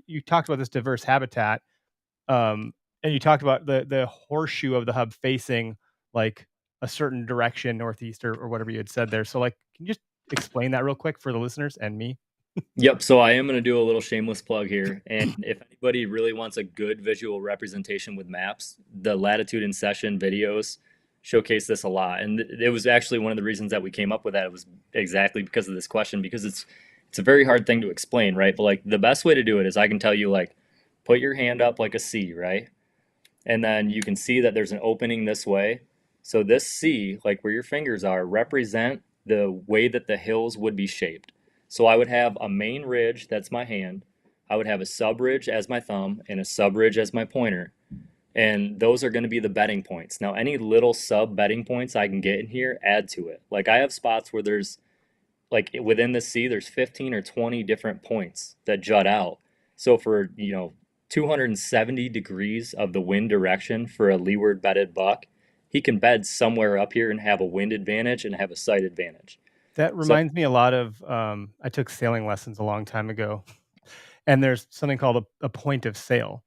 you talked about this diverse habitat, and you talked about the horseshoe of the hub facing like a certain direction, northeast or whatever you had said there. So like, can you just explain that real quick for the listeners and me? Yep. So I am going to do a little shameless plug here. And if anybody really wants a good visual representation with maps, the Latitude in Session videos showcase this a lot. And it was actually one of the reasons that we came up with that. It was exactly because of this question, because it's a very hard thing to explain, right? But like the best way to do it is I can tell you like, put your hand up like a C, right? And then you can see that there's an opening this way. So this C, like where your fingers are, represent the way that the hills would be shaped. So I would have a main ridge, that's my hand. I would have a sub ridge as my thumb and a sub ridge as my pointer. And those are going to be the bedding points. Now, any little sub bedding points I can get in here, add to it. Like I have spots where there's, like within the C, there's 15 or 20 different points that jut out. So for, 270 degrees of the wind direction for a leeward bedded buck, he can bed somewhere up here and have a wind advantage and have a sight advantage. That reminds me a lot of, I took sailing lessons a long time ago, and there's something called a point of sail.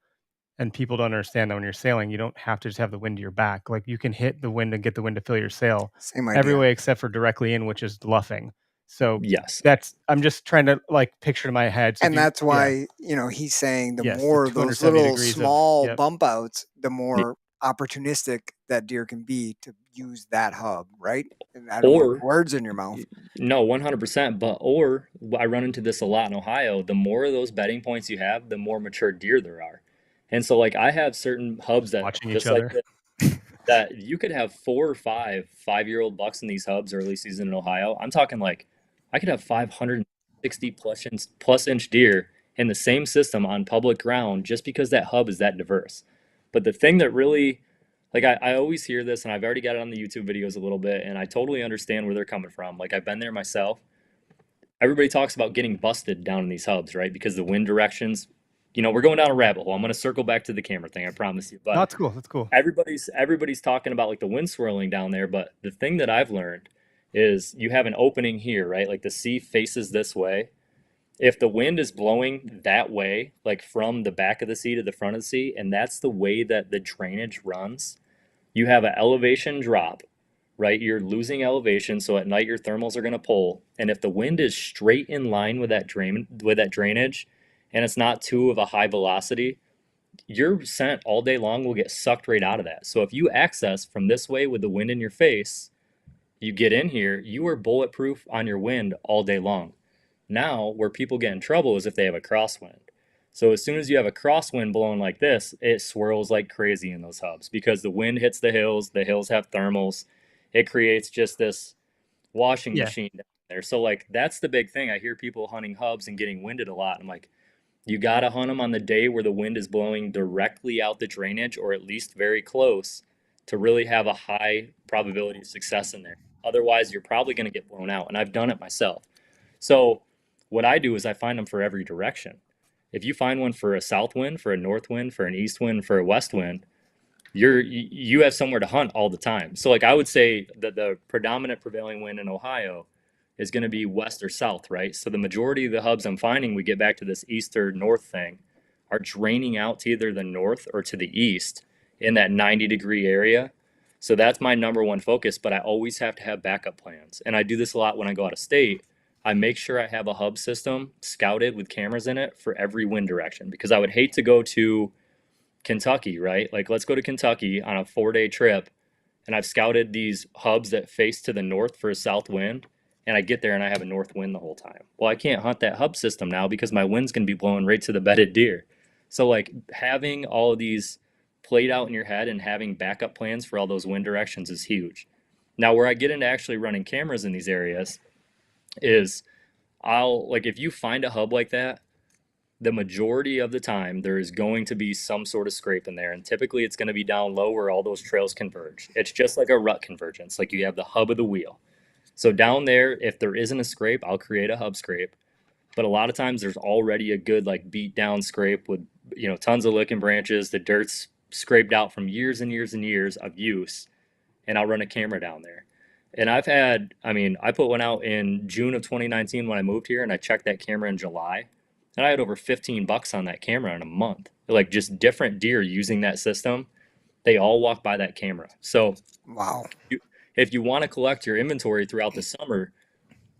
And people don't understand that when you're sailing, you don't have to just have the wind to your back. Like you can hit the wind and get the wind to fill your sail. Same idea. Every way except for directly in, which is luffing. So yes, I'm just trying to like picture in my head. So and that's why, he's saying the Yes, more the those 270 little degrees of- small yep. bump outs, the more opportunistic that deer can be to use that hub, right? And I don't want words in your mouth. No, 100%. But I run into this a lot in Ohio. The more of those bedding points you have, the more mature deer there are. And so like I have certain hubs that Watching just each like other. that you could have 4 or 5 5-year-old bucks in these hubs early season in Ohio. I'm talking like I could have 560 plus inch deer in the same system on public ground just because that hub is that diverse. But the thing that really, like I always hear this, and I've already got it on the YouTube videos a little bit, and I totally understand where they're coming from. Like I've been there myself. Everybody talks about getting busted down in these hubs, right? Because the wind directions, we're going down a rabbit hole. I'm going to circle back to the camera thing, I promise you. But that's cool. That's cool. Everybody's talking about like the wind swirling down there, but the thing that I've learned is you have an opening here, right? Like the sea faces this way. If the wind is blowing that way, like from the back of the sea to the front of the sea, and that's the way that the drainage runs, you have an elevation drop, right? You're losing elevation, so at night your thermals are going to pull. And if the wind is straight in line with that drainage, and it's not too of a high velocity, your scent all day long will get sucked right out of that. So if you access from this way with the wind in your face, you get in here, you are bulletproof on your wind all day long. Now, where people get in trouble is if they have a crosswind. So as soon as you have a crosswind blowing like this, it swirls like crazy in those hubs because the wind hits the hills have thermals. It creates just this washing machine down there. So like that's the big thing. I hear people hunting hubs and getting winded a lot. I'm like, you got to hunt them on the day where the wind is blowing directly out the drainage or at least very close to really have a high probability of success in there. Otherwise, you're probably going to get blown out. And I've done it myself. So what I do is I find them for every direction. If you find one for a south wind, for a north wind, for an east wind, for a west wind, you have somewhere to hunt all the time. So like I would say that the predominant prevailing wind in Ohio is going to be west or south, right? So the majority of the hubs I'm finding, we get back to this east or north thing, are draining out to either the north or to the east in that 90-degree area. So that's my number one focus, but I always have to have backup plans. And I do this a lot when I go out of state. I make sure I have a hub system scouted with cameras in it for every wind direction, because I would hate to go to Kentucky, right? Like let's go to Kentucky on a 4-day trip, and I've scouted these hubs that face to the north for a south wind, and I get there and I have a north wind the whole time. Well, I can't hunt that hub system now because my wind's going to be blowing right to the bedded deer. So like having all of these played out in your head and having backup plans for all those wind directions is huge. Now, where I get into actually running cameras in these areas is I'll like if you find a hub like that, the majority of the time there is going to be some sort of scrape in there, and typically it's going to be down low where all those trails converge. It's just like a rut convergence, like you have the hub of the wheel. So down there, if there isn't a scrape, I'll create a hub scrape. But a lot of times there's already a good like beat down scrape with tons of licking branches. The dirt's scraped out from years and years and years of use, and I'll run a camera down there. And I put one out in June of 2019 when I moved here, and I checked that camera in July, and I had over $15 on that camera in a month. Like just different deer using that system, they all walk by that camera. So wow, if you want to collect your inventory throughout the summer,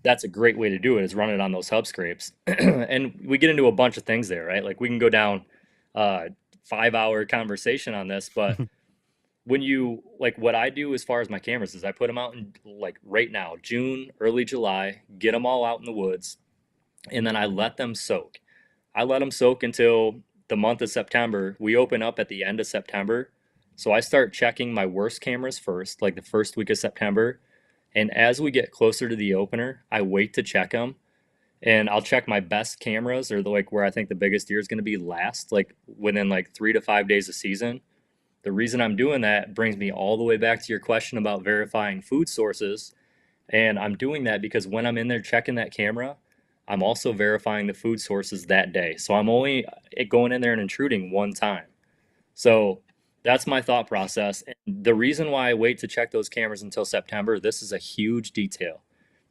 that's a great way to do it, is run it on those hub scrapes. And we get into a bunch of things there, right? Like we can go down 5-hour conversation on this, but when you like what I do as far as my cameras is I put them out in like right now, June, early July, get them all out in the woods, and then I let them soak. I let them soak until the month of September. We open up at the end of September. So I start checking my worst cameras first, like the first week of September. And as we get closer to the opener, I wait to check them. And I'll check my best cameras, or like where I think the biggest deer is going to be last, like within like 3 to 5 days of season. The reason I'm doing that brings me all the way back to your question about verifying food sources. And I'm doing that because when I'm in there checking that camera, I'm also verifying the food sources that day. So I'm only going in there and intruding one time. So that's my thought process. And the reason why I wait to check those cameras until September, this is a huge detail.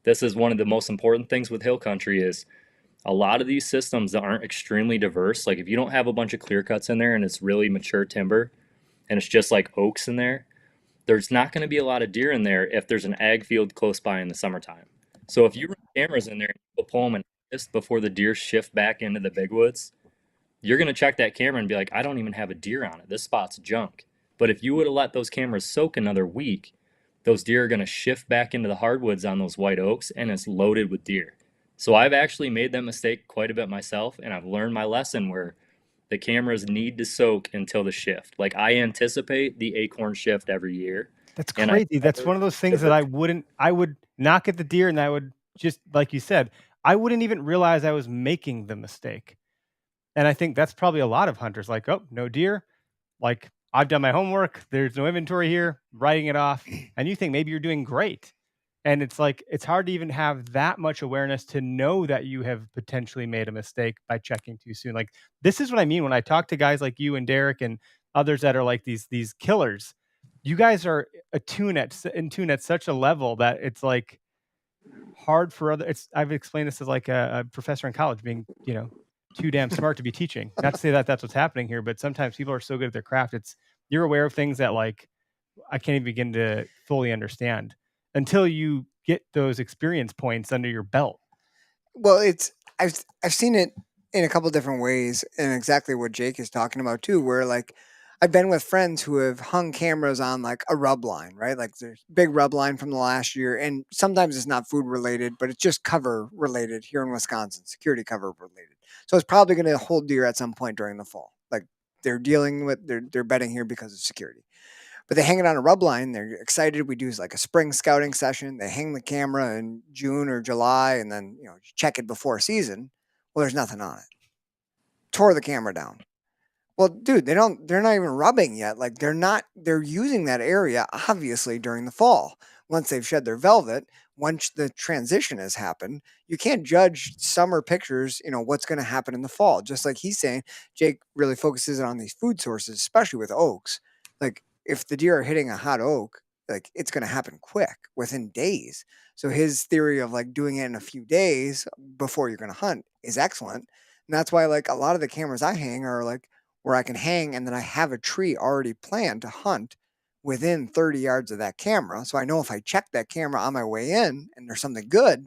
This is one of the most important things with hill country is a lot of these systems that aren't extremely diverse. Like if you don't have a bunch of clear cuts in there and it's really mature timber and it's just like oaks in there, there's not going to be a lot of deer in there if there's an ag field close by in the summertime. So if you run cameras in there and you pull them in August before the deer shift back into the big woods, you're going to check that camera and be like, I don't even have a deer on it. This spot's junk. But if you would have let those cameras soak another week, those deer are going to shift back into the hardwoods on those white oaks, and it's loaded with deer. So I've actually made that mistake quite a bit myself, and I've learned my lesson where the cameras need to soak until the shift. Like I anticipate the acorn shift every year. That's crazy. That's one of those things that I would not get the deer, and I would just, like you said, I wouldn't even realize I was making the mistake. And I think that's probably a lot of hunters like, oh, no deer. Like I've done my homework. There's no inventory here, writing it off. And you think maybe you're doing great. And it's like, it's hard to even have that much awareness to know that you have potentially made a mistake by checking too soon. Like, this is what I mean when I talk to guys like you and Derek and others that are like these killers. You guys are in tune at such a level that it's like hard for I've explained this as like a professor in college being, too damn smart to be teaching. Not to say that that's what's happening here, but sometimes people are so good at their craft. You're aware of things that like I can't even begin to fully understand until you get those experience points under your belt. Well, I've seen it in a couple different ways, and exactly what Jake is talking about too, where like I've been with friends who have hung cameras on like a rub line, right? Like there's big rub line from the last year, and sometimes it's not food related, but it's just cover related here in Wisconsin, security cover related. So it's probably going to hold deer at some point during the fall. Like they're dealing with, they're bedding here because of security. But they hang it on a rub line. They're excited. We do like a spring scouting session. They hang the camera in June or July, and then check it before season. Well, there's nothing on it. Tore the camera down. Well, dude, they're not even rubbing yet. Like they're using that area obviously during the fall. Once they've shed their velvet, once the transition has happened, you can't judge summer pictures, what's going to happen in the fall. Just like he's saying, Jake really focuses on these food sources, especially with oaks. Like if the deer are hitting a hot oak, like it's going to happen quick within days. So his theory of like doing it in a few days before you're going to hunt is excellent. And that's why like a lot of the cameras I hang are like where I can hang and then I have a tree already planned to hunt within 30 yards of that camera. So I know if I check that camera on my way in and there's something good,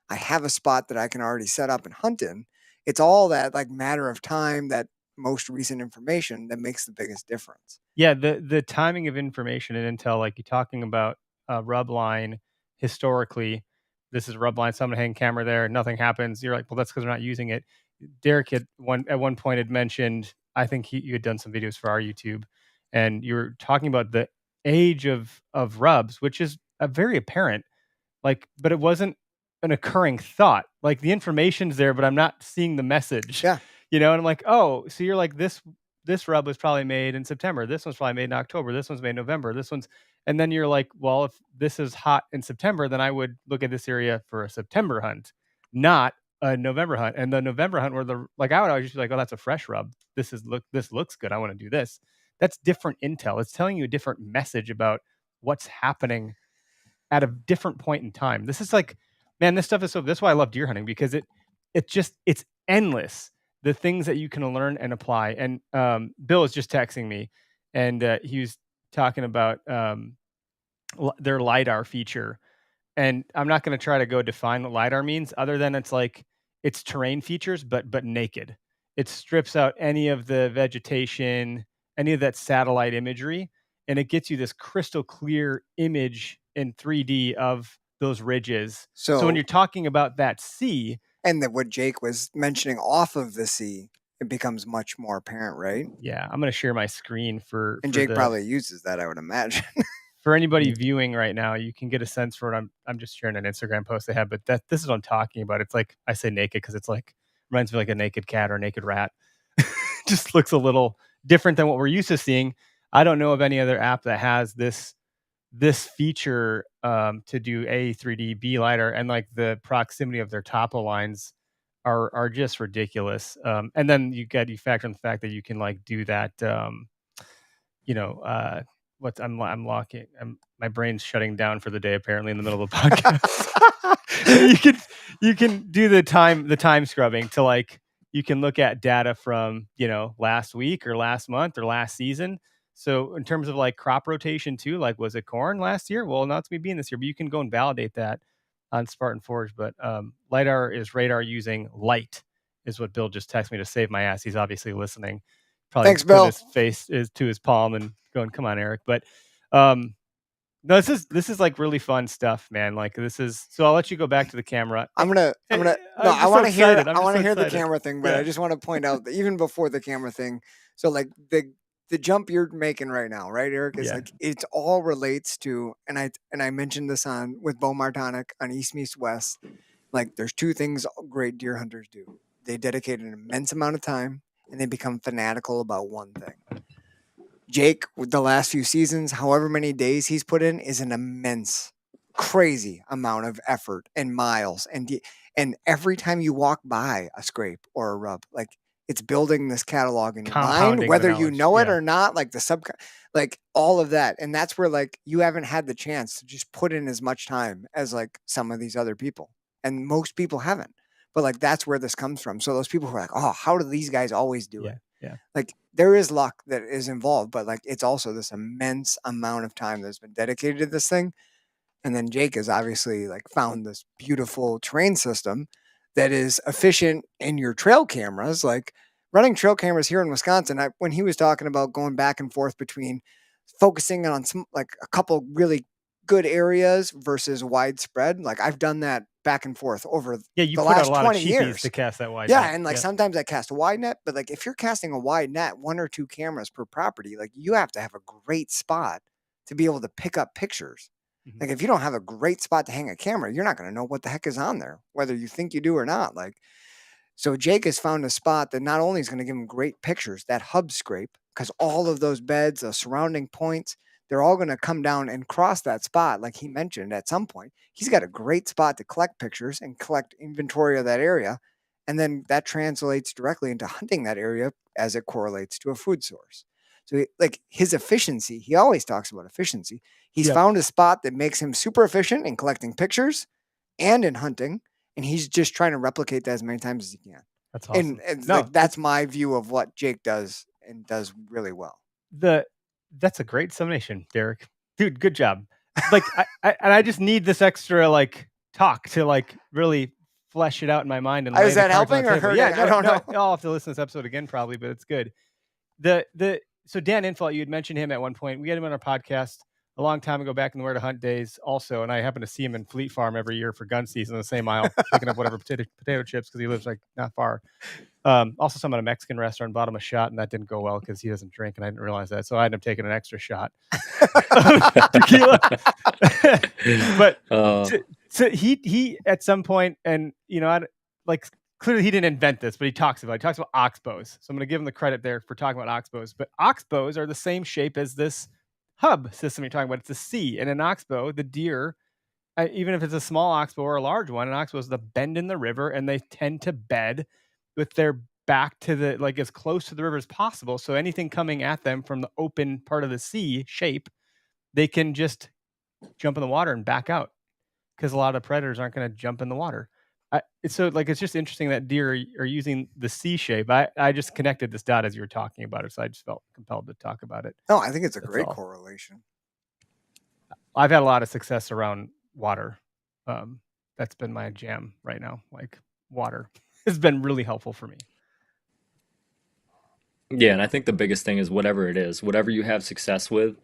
I have a spot that I can already set up and hunt in. It's all that like matter of time, that most recent information that makes the biggest difference. Yeah, the timing of information and intel, like you're talking about rub line historically, this is rub line, so I'm gonna hang camera there, nothing happens. You're like, well, that's because we're not using it. Derek at one point had mentioned, I think you had done some videos for our YouTube, and you were talking about the age of rubs, which is very apparent. Like, but it wasn't an occurring thought. Like the information's there, but I'm not seeing the message. Yeah. And I'm like, oh, so you're like this rub was probably made in September. This one's probably made in October. This one's made in November. And then you're like, well, if this is hot in September, then I would look at this area for a September hunt, not a November hunt. And the November hunt where I would always just be like, oh, that's a fresh rub. This looks good. I want to do this. That's different intel. It's telling you a different message about what's happening at a different point in time. This is like, man, this stuff is that's why I love deer hunting, because it's endless. The things that you can learn and apply. And Bill was just texting me, and he was talking about their LiDAR feature. And I'm not going to try to go define what LiDAR means, other than it's terrain features, but naked. It strips out any of the vegetation, any of that satellite imagery, and it gets you this crystal clear image in 3D of those ridges. So when you're talking about that sea, and that what Jake was mentioning off of the sea, it becomes much more apparent, right? Yeah, I'm going to share my screen and Jake probably uses that, I would imagine. For anybody viewing right now, you can get a sense for it. I'm just sharing an Instagram post they have, but this is what I'm talking about. It's like, I say naked because it's like, reminds me like a naked cat or a naked rat. Just looks a little different than what we're used to seeing. I don't know of any other app that has this feature to do A, 3D, B LiDAR, and like the proximity of their topo lines are just ridiculous. And then you factor in the fact that you can like do that, my brain's shutting down for the day apparently in the middle of the podcast. you can do the time scrubbing to like, you can look at data from last week or last month or last season. So in terms of like crop rotation too, like was it corn last year? Well, not to be being this year, but you can go and validate that on Spartan Forge. But LiDAR is radar using light, is what Bill just texted me to save my ass. He's obviously listening. Probably Thanks, Bill. His face is to his palm and going, "Come on, Eric." But no, this is like really fun stuff, man. Like this is. So I'll let you go back to the camera. I want to hear the camera thing, but I just want to point out that even before the camera thing, so like the jump you're making right now, right, Eric? Is like it all relates to, and I mentioned this with Bo Martonic on East Meets West. Like there's two things great deer hunters do. They dedicate an immense amount of time and they become fanatical about one thing. Jake, with the last few seasons, however many days he's put in, is an immense, crazy amount of effort and miles. And every time you walk by a scrape or a rub, like it's building this catalog in your mind, whether you know it or not, like like all of that. And that's where like you haven't had the chance to just put in as much time as like some of these other people. And most people haven't. But like that's where this comes from. So those people who are like, oh, how do these guys always do it? Yeah. Like there is luck that is involved, but like it's also this immense amount of time that's been dedicated to this thing. And then Jake has obviously like found this beautiful terrain system that is efficient in your trail cameras. Like running trail cameras here in Wisconsin, when he was talking about going back and forth between focusing on some like a couple really good areas versus widespread, like I've done that back and forth over the last 20 years to cast that wide net. And like sometimes I cast a wide net, but like if you're casting a wide net, 1 or 2 cameras per property, like you have to have a great spot to be able to pick up pictures. Mhm. Like if you don't have a great spot to hang a camera, you're not going to know what the heck is on there, whether you think you do or not. Like, so Jake has found a spot that not only is going to give him great pictures, that hub scrape, because all of those beds, the surrounding points, they're all going to come down and cross that spot. Like he mentioned at some point, he's got a great spot to collect pictures and collect inventory of that area. And then that translates directly into hunting that area as it correlates to a food source. So like his efficiency, he always talks about efficiency. He's found a spot that makes him super efficient in collecting pictures and in hunting. And he's just trying to replicate that as many times as he can. That's awesome. And like, that's my view of what Jake does and does really well. That's a great summation, Derek. Dude, good job. Like I just need this extra like talk to like really flesh it out in my mind. And is that helping or hurting? Yeah, I don't know. I'll have to listen to this episode again probably, but it's good. So Dan Infalt, you had mentioned him at one point. We had him on our podcast a long time ago back in the Where to Hunt days also, and I happen to see him in Fleet Farm every year for gun season in the same aisle, picking up whatever potato chips because he lives like not far. Also saw him at a Mexican restaurant, bought him a shot, and that didn't go well because he doesn't drink, and I didn't realize that, so I ended up taking an extra shot tequila. But so he at some point, and you know, like clearly he didn't invent this, but he talks about oxbows. So I'm going to give him the credit there for talking about oxbows. But oxbows are the same shape as this hub system you're talking about. It's a C, and an oxbow, the deer, even if it's a small oxbow or a large one, an oxbow is the bend in the river, and they tend to bed with their back to the like as close to the river as possible. So anything coming at them from the open part of the C shape, they can just jump in the water and back out because a lot of predators aren't going to jump in the water. So like it's just interesting that deer are using the C shape. I just connected this dot as you were talking about it, so I just felt compelled to talk about it. No, I think it's a great correlation. I've had a lot of success around water. That's been my jam right now. Like water has been really helpful for me. Yeah, and I think the biggest thing is whatever it is, whatever you have success with,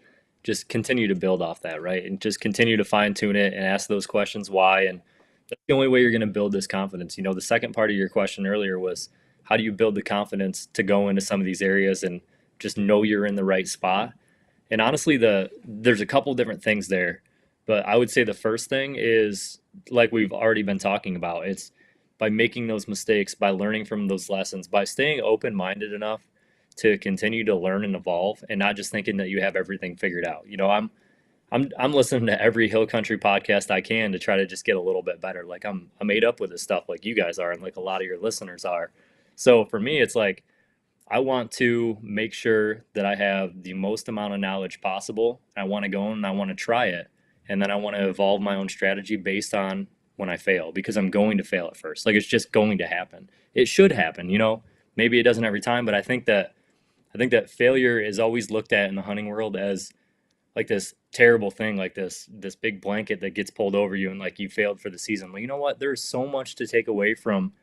just continue to build off that, right? And just continue to fine tune it and ask those questions why. And that's the only way you're going to build this confidence. You know, the second part of your question earlier was how do you build the confidence to go into some of these areas and just know you're in the right spot? And honestly, there's a couple different things there, but I would say the first thing is like we've already been talking about. It's by making those mistakes, by learning from those lessons, by staying open-minded enough to continue to learn and evolve, and not just thinking that you have everything figured out. You know, I'm listening to every hill country podcast I can to try to just get a little bit better. Like I'm made up with this stuff like you guys are and like a lot of your listeners are. So for me, it's like I want to make sure that I have the most amount of knowledge possible. I want to go and I want to try it. And then I want to evolve my own strategy based on when I fail, because I'm going to fail at first. Like it's just going to happen. It should happen, you know. Maybe it doesn't every time, but I think that failure is always looked at in the hunting world as like this terrible thing, like this big blanket that gets pulled over you and like you failed for the season. Well, you know what? There's so much to take away from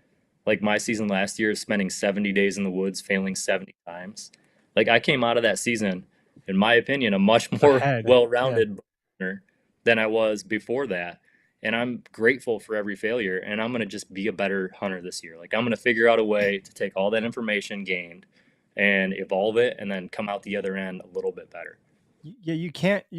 like my season last year, spending 70 days in the woods, failing 70 times. Like I came out of that season, in my opinion, a much more well-rounded hunter than I was before that. And I'm grateful for every failure, and I'm going to just be a better hunter this year. Like I'm going to figure out a way to take all that information gained and evolve it and then come out the other end a little bit better. Yeah, you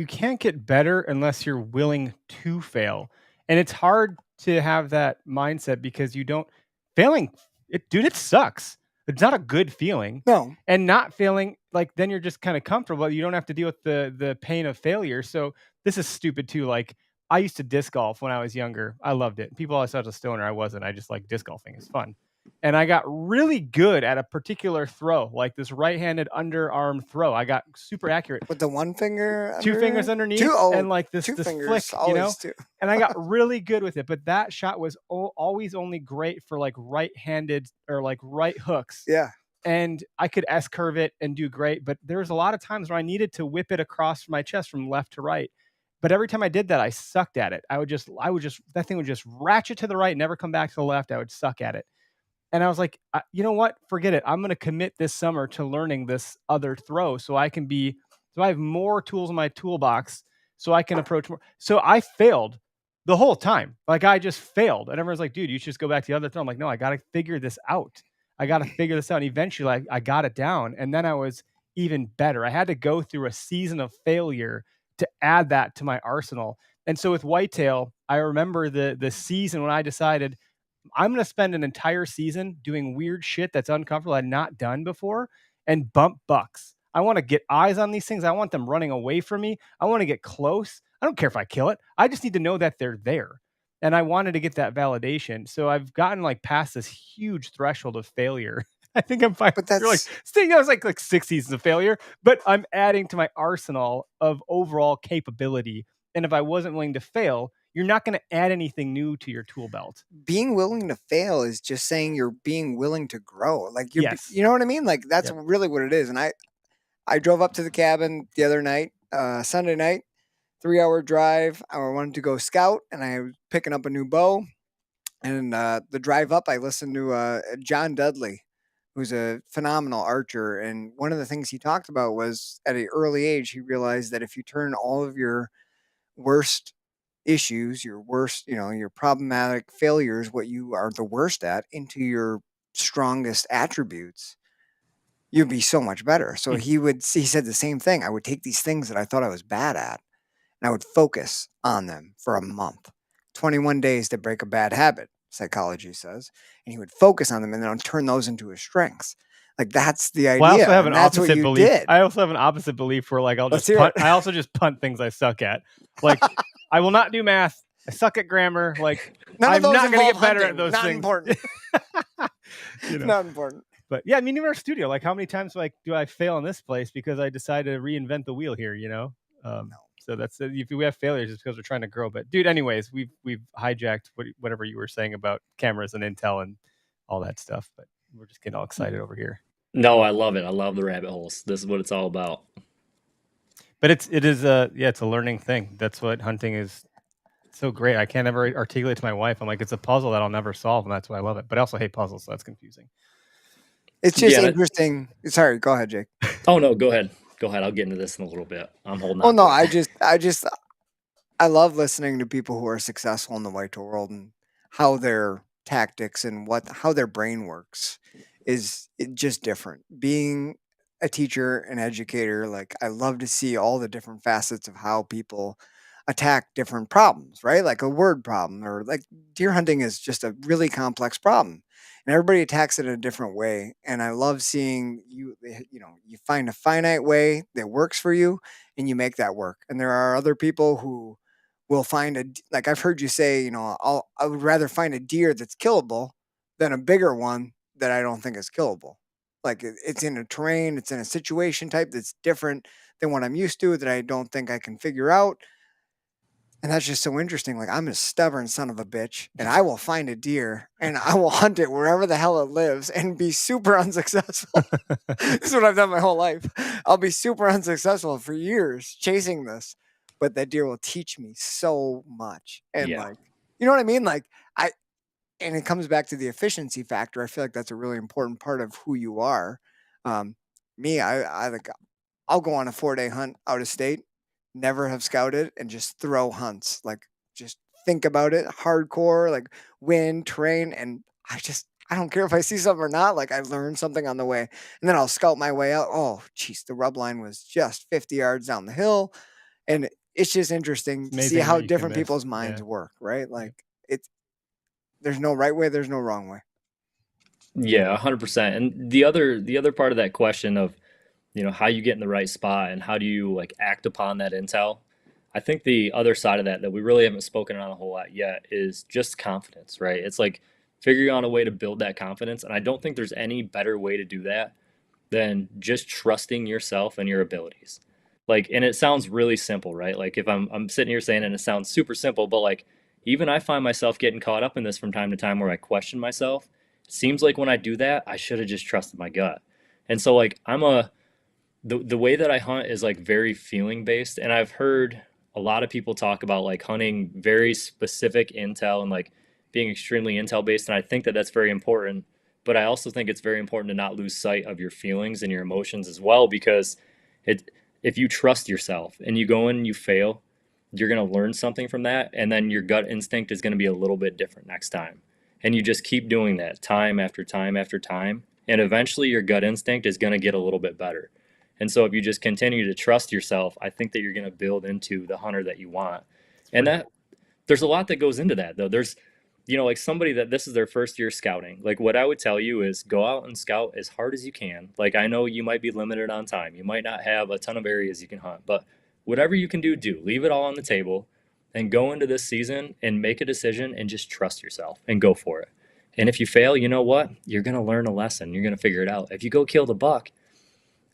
can't get better unless you're willing to fail. And it's hard to have that mindset because you don't failing it sucks. It's not a good feeling. No. And not failing, like then you're just kind of comfortable. You don't have to deal with the pain of failure. So this is stupid too. Like I used to disc golf when I was younger. I loved it. People always thought I was a stoner. I wasn't. I just like disc golfing. It's fun. And I got really good at a particular throw, like this right-handed underarm throw. I got super accurate with the one finger, two fingers underneath, and like this flick, you know. And I got really good with it. But that shot was always only great for like right-handed or like right hooks. Yeah. And I could S-curve it and do great. But there was a lot of times where I needed to whip it across my chest from left to right. But every time I did that, I sucked at it. I would just that thing would just ratchet to the right, never come back to the left. I would suck at it. And I was like, you know what? Forget it. I'm going to commit this summer to learning this other throw so I have more tools in my toolbox so I can approach more. So I failed the whole time. Like I just failed. And everyone's like, dude, you should just go back to the other throw. I'm like, no, I got to figure this out. And eventually I got it down. And then I was even better. I had to go through a season of failure to add that to my arsenal. And so with whitetail, I remember the season when I decided I'm going to spend an entire season doing weird shit that's uncomfortable I'd not done before and bump bucks. I want to get eyes on these things. I want them running away from me. I want to get close. I don't care if I kill it. I just need to know that they're there. And I wanted to get that validation. So I've gotten like past this huge threshold of failure. I think I'm fine. But that's You're like, Sting, that was like 6 seasons of failure, but I'm adding to my arsenal of overall capability. And if I wasn't willing to fail, you're not going to add anything new to your tool belt. being willing to fail is just saying you're being willing to grow. Like Yes. you know what I mean? Like that's really what it is. And I drove up to the cabin the other night, Sunday night, 3-hour drive. I wanted to go scout, and I was picking up a new bow. And the drive up, I listened to John Dudley, who's a phenomenal archer. And one of the things he talked about was at an early age, he realized that if you turn all of your worst issues, your worst, your problematic failures, what you are the worst at, into your strongest attributes, you'd be so much better. So he said the same thing. I would take these things that I thought I was bad at, and I would focus on them for a month. 21 days to break a bad habit, psychology says. And he would focus on them and then turn those into his strengths. Like that's the idea. Well, I also have an that's opposite what you belief. did. I also have an opposite belief where like Let's hear punt. it. I also just punt things I suck at. Like I will not do math. I suck at grammar. Like I'm not going to get better at those not things. Important. Not important. But yeah, I mean, even our studio, like how many times do I fail in this place because I decided to reinvent the wheel here, No. So that's if we have failures, it's because we're trying to grow. But dude, anyways, we've hijacked whatever you were saying about cameras and Intel and all that stuff. But we're just getting all excited over here. No, I love it. I love the rabbit holes. This is what it's all about. But it's a learning thing. That's what hunting is. So great. I can't ever articulate to my wife. I'm like, it's a puzzle that I'll never solve, and that's why I love it. But I also hate puzzles, so that's confusing. It's just interesting. Sorry, go ahead, Jake. Oh no, go ahead. Go ahead. I'll get into this in a little bit. I'm holding on. Oh no, I love listening to people who are successful in the whitetail world and how their tactics and how their brain works is just different. Being a teacher and educator, like I love to see all the different facets of how people attack different problems, right? Like a word problem, or like deer hunting is just a really complex problem. And everybody attacks it in a different way. And I love seeing you find a finite way that works for you and you make that work. And there are other people who will find like I've heard you say, I would rather find a deer that's killable than a bigger one that I don't think is killable. Like it's in a terrain, it's in a situation type that's different than what I'm used to, that I don't think I can figure out. And that's just so interesting. Like I'm a stubborn son of a bitch, and I will find a deer and I will hunt it wherever the hell it lives and be super unsuccessful. This is what I've done my whole life. I'll be super unsuccessful for years chasing this, but that deer will teach me so much. And like, you know what I mean? Like and it comes back to the efficiency factor. I feel like that's a really important part of who you are. Me, I'll go on a 4-day hunt out of state, never have scouted, and just throw hunts. Like just think about it, hardcore, like wind, terrain, and I don't care if I see something or not. Like I learned something on the way, and then I'll scout my way out. Oh, geez, the rub line was just 50 yards down the hill, and it's just interesting to see how different people's minds work, right? Like there's no right way, there's no wrong way. Yeah, 100%. And the other part of that question of, how you get in the right spot and how do you like act upon that intel, I think the other side of that we really haven't spoken on a whole lot yet is just confidence, right? It's like figuring out a way to build that confidence. And I don't think there's any better way to do that than just trusting yourself and your abilities. Like, and it sounds really simple, right? Like if I'm sitting here saying it and it sounds super simple, but like even I find myself getting caught up in this from time to time where I question myself. It seems like when I do that, I should have just trusted my gut. And so like the way that I hunt is like very feeling based. And I've heard a lot of people talk about like hunting very specific intel and like being extremely intel based. And I think that that's very important. But I also think it's very important to not lose sight of your feelings and your emotions as well, because if you trust yourself and you go in and you fail, you're going to learn something from that. And then your gut instinct is going to be a little bit different next time. And you just keep doing that time after time after time. And eventually your gut instinct is going to get a little bit better. And so if you just continue to trust yourself, I think that you're going to build into the hunter that you want. And that there's a lot that goes into that though. There's, like somebody that this is their first year scouting. Like what I would tell you is go out and scout as hard as you can. Like I know you might be limited on time. You might not have a ton of areas you can hunt, but whatever you can do, leave it all on the table and go into this season and make a decision and just trust yourself and go for it. And if you fail, you know what? You're going to learn a lesson. You're going to figure it out. If you go kill the buck,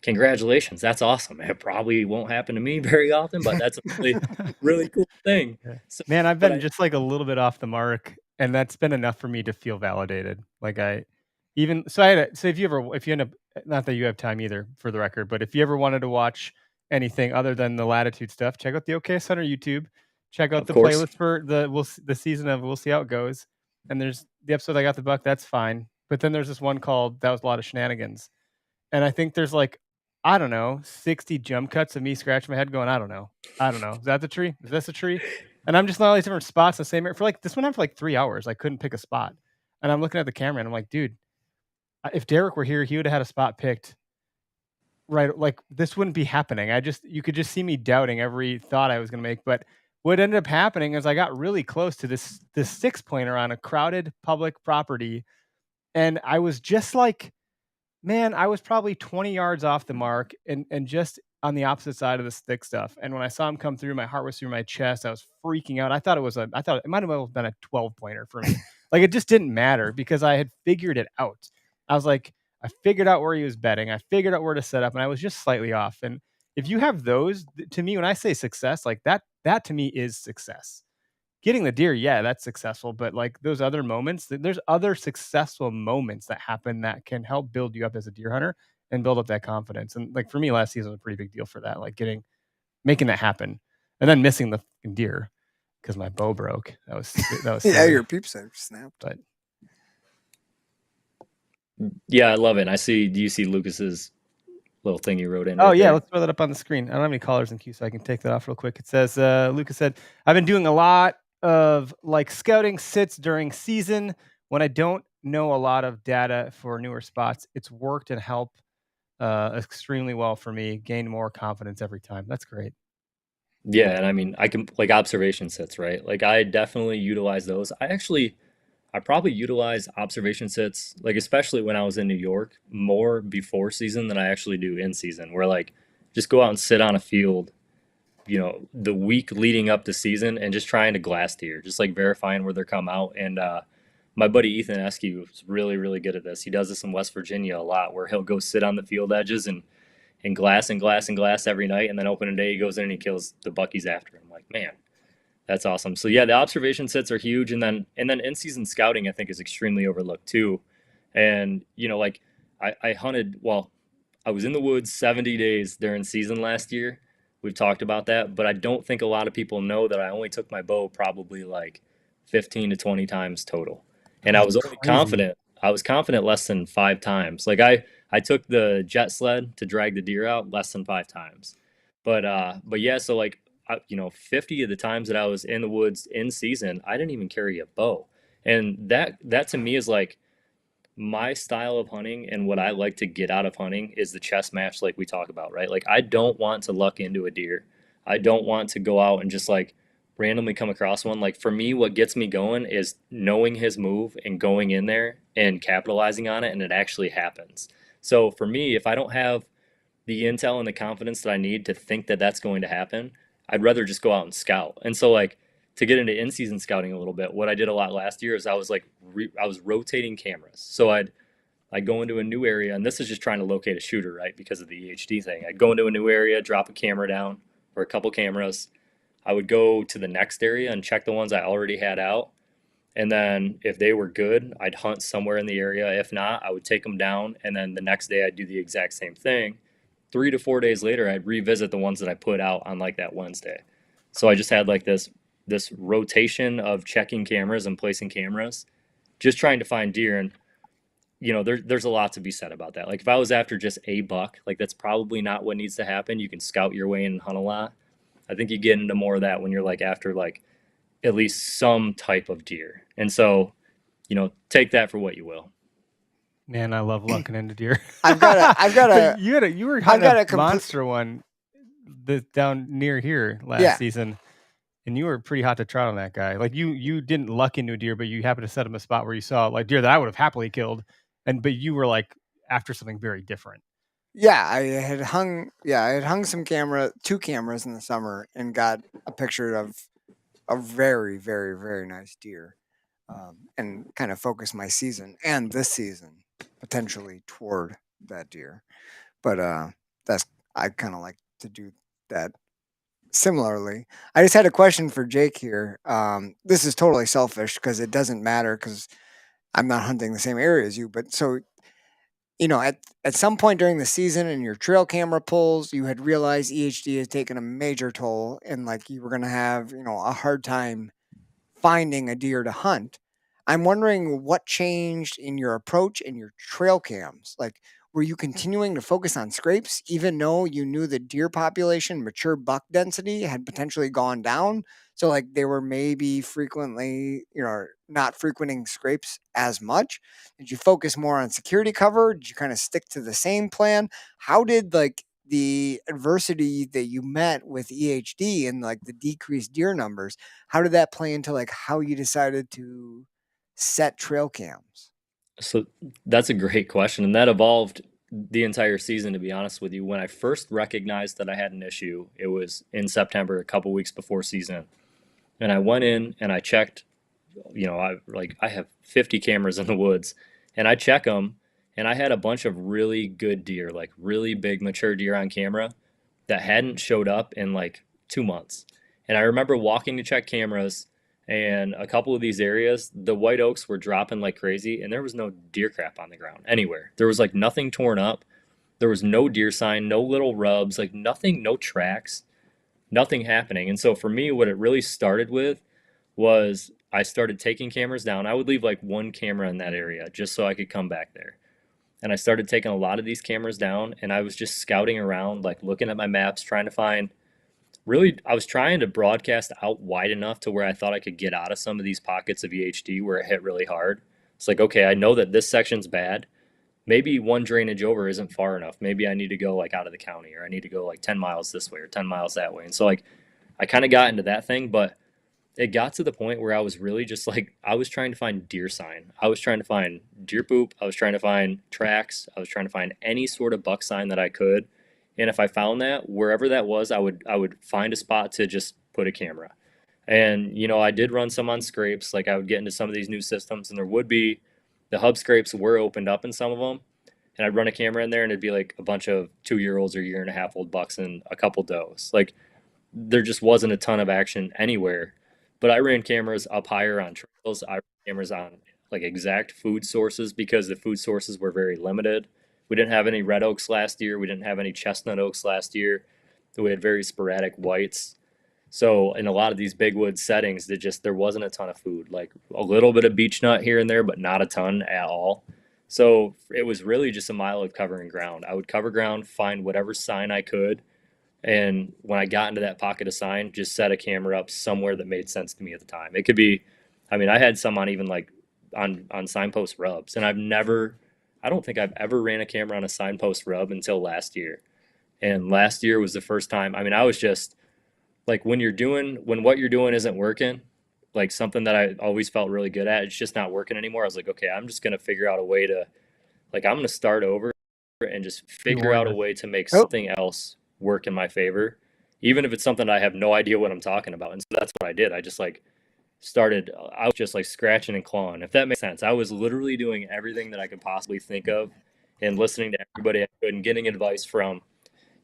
congratulations. That's awesome. It probably won't happen to me very often, but that's a really, really cool thing. So, man, I've been just like a little bit off the mark, and that's been enough for me to feel validated. Like if you end up, not that you have time either for the record, but if you ever wanted to watch anything other than the latitude stuff, check out the OKS Hunter YouTube, check out the playlist for the season of We'll See How It Goes. And there's the episode I got the buck, that's fine. But then there's this one called That Was a Lot of Shenanigans. And I think there's like, I don't know, 60 jump cuts of me scratching my head going, I don't know. Is that the tree? Is this a tree? And I'm just in all these different spots in the same area. For like this one happened for like 3 hours. I couldn't pick a spot. And I'm looking at the camera and I'm like, dude, if Derek were here, he would have had a spot picked. Right. Like this wouldn't be happening. You could just see me doubting every thought I was going to make. But what ended up happening is I got really close to this 6-pointer on a crowded public property. And I was just like, man, I was probably 20 yards off the mark and just on the opposite side of this thick stuff. And when I saw him come through, my heart was through my chest. I was freaking out. I thought it might have been a 12-pointer for me. Like it just didn't matter because I had figured it out. I was like, I figured out where he was betting. I figured out where to set up, and I was just slightly off. And if you have those, to me, when I say success, like that to me is success. Getting the deer, yeah, that's successful. But like those other moments, there's other successful moments that happen that can help build you up as a deer hunter and build up that confidence. And like for me, last season was a pretty big deal for that, like making that happen, and then missing the deer because my bow broke. That was yeah, your peep sight snapped. But yeah, I love it. Do you see Lucas's little thing you wrote in? Oh, yeah, let's throw that up on the screen. I don't have any callers in queue, so I can take that off real quick. It says, Lucas said, I've been doing a lot of like scouting sits during season when I don't know a lot of data for newer spots. It's worked and helped extremely well for me. Gained more confidence every time. That's great. Yeah, and I mean, I can like observation sits, right? Like I definitely utilize those. I probably utilize observation sits, like especially when I was in New York, more before season than I actually do in season. Where like just go out and sit on a field, the week leading up to season and just trying to glass deer, just like verifying where they're come out. And my buddy Ethan Eskew is really, really good at this. He does this in West Virginia a lot, where he'll go sit on the field edges and glass and glass and glass every night, and then opening day he goes in and he kills the buckies after him. Like, man, that's awesome. So yeah, the observation sets are huge, and then in-season scouting I think is extremely overlooked too. And like I hunted, well, I was in the woods 70 days during season last year. We've talked about that, but I don't think a lot of people know that I only took my bow probably like 15 to 20 times total. And I was only confident. I was confident less than 5 times. Like I took the jet sled to drag the deer out less than 5 times. But yeah, so like 50 of the times that I was in the woods in season, I didn't even carry a bow. And that to me is like my style of hunting, and what I like to get out of hunting is the chess match, like we talk about, right? Like I don't want to luck into a deer. I don't want to go out and just like randomly come across one. Like for me, what gets me going is knowing his move and going in there and capitalizing on it, and it actually happens. So for me, if I don't have the intel and the confidence that I need to think that that's going to happen, I'd rather just go out and scout. And so like to get into in-season scouting a little bit, what I did a lot last year is I was like I was rotating cameras. So I'd go into a new area, and this is just trying to locate a shooter, right? Because of the EHD thing. I'd go into a new area, drop a camera down or a couple cameras. I would go to the next area and check the ones I already had out. And then if they were good, I'd hunt somewhere in the area. If not, I would take them down. And then the next day I'd do the exact same thing. 3 to 4 days later, I'd revisit the ones that I put out on like that Wednesday. So I just had like this rotation of checking cameras and placing cameras, just trying to find deer. And there's a lot to be said about that. Like if I was after just a buck, like that's probably not what needs to happen. You can scout your way in and hunt a lot. I think you get into more of that when you're like after like at least some type of deer. And so, take that for what you will. Man, I love looking into deer. I've got a you were hunting a monster one down near here last season, and you were pretty hot to trot on that guy. Like you didn't luck into a deer, but you happened to set him a spot where you saw like deer that I would have happily killed, but you were like after something very different. Yeah, I had hung two cameras in the summer and got a picture of a very, very, very nice deer, and kind of focused my season and this season potentially toward that deer. But I kind of like to do that similarly. I just had a question for Jake here. This is totally selfish because it doesn't matter because I'm not hunting the same area as you. But so at some point during the season in your trail camera pulls, you had realized EHD had taken a major toll and like you were going to have, a hard time finding a deer to hunt. I'm wondering what changed in your approach in your trail cams. Like, were you continuing to focus on scrapes even though you knew the deer population, mature buck density had potentially gone down? So like they were maybe frequently, not frequenting scrapes as much. Did you focus more on security cover? Did you kind of stick to the same plan? How did like the adversity that you met with EHD and like the decreased deer numbers, how did that play into like how you decided to set trail cams? So that's a great question. And that evolved the entire season, to be honest with you. When I first recognized that I had an issue, it was in September, a couple weeks before season. And I went in and I checked, I have 50 cameras in the woods and I check them. And I had a bunch of really good deer, like really big mature deer on camera that hadn't showed up in like 2 months. And I remember walking to check cameras, and a couple of these areas, the white oaks were dropping like crazy, and there was no deer crap on the ground anywhere. There was like nothing torn up. There was no deer sign, no little rubs, like nothing, no tracks, nothing happening. And so for me, what it really started with was I started taking cameras down. I would leave like one camera in that area just so I could come back there. And I started taking a lot of these cameras down, and I was just scouting around, like looking at my maps, trying to find I was trying to broadcast out wide enough to where I thought I could get out of some of these pockets of EHD where it hit really hard. It's like, okay, I know that this section's bad. Maybe one drainage over isn't far enough. Maybe I need to go like out of the county, or I need to go like 10 miles this way or 10 miles that way. And so like I kind of got into that thing, but it got to the point where I was really just like, I was trying to find deer sign. I was trying to find deer poop. I was trying to find tracks. I was trying to find any sort of buck sign that I could. And if I found that, wherever that was, I would find a spot to just put a camera. And, I did run some on scrapes. Like I would get into some of these new systems, and there would be, the hub scrapes were opened up in some of them. And I'd run a camera in there, and it'd be like a bunch of 2-year-olds or year-and-a-half-old bucks and a couple does. Like there just wasn't a ton of action anywhere. But I ran cameras up higher on trails. I ran cameras on like exact food sources because the food sources were very limited. We didn't have any red oaks last year. We didn't have any chestnut oaks last year. We had very sporadic whites. So in a lot of these big wood settings, there wasn't a ton of food, like a little bit of beech nut here and there, but not a ton at all. So it was really just a mile of covering ground. I would cover ground, find whatever sign I could. And when I got into that pocket of sign, just set a camera up somewhere that made sense to me at the time. It could be, I had some on even like on signpost rubs, and I don't think I've ever ran a camera on a signpost rub until last year. And last year was the first time. I was just like, when what you're doing isn't working, like something that I always felt really good at, it's just not working anymore. I was like, okay, I'm just going to figure out a way to, like, I'm going to start over and just figure out a way to make something else work in my favor, even if it's something I have no idea what I'm talking about. And so that's what I did. I just like I was just like scratching and clawing, if that makes sense. I was literally doing everything that I could possibly think of and listening to everybody I could and getting advice from,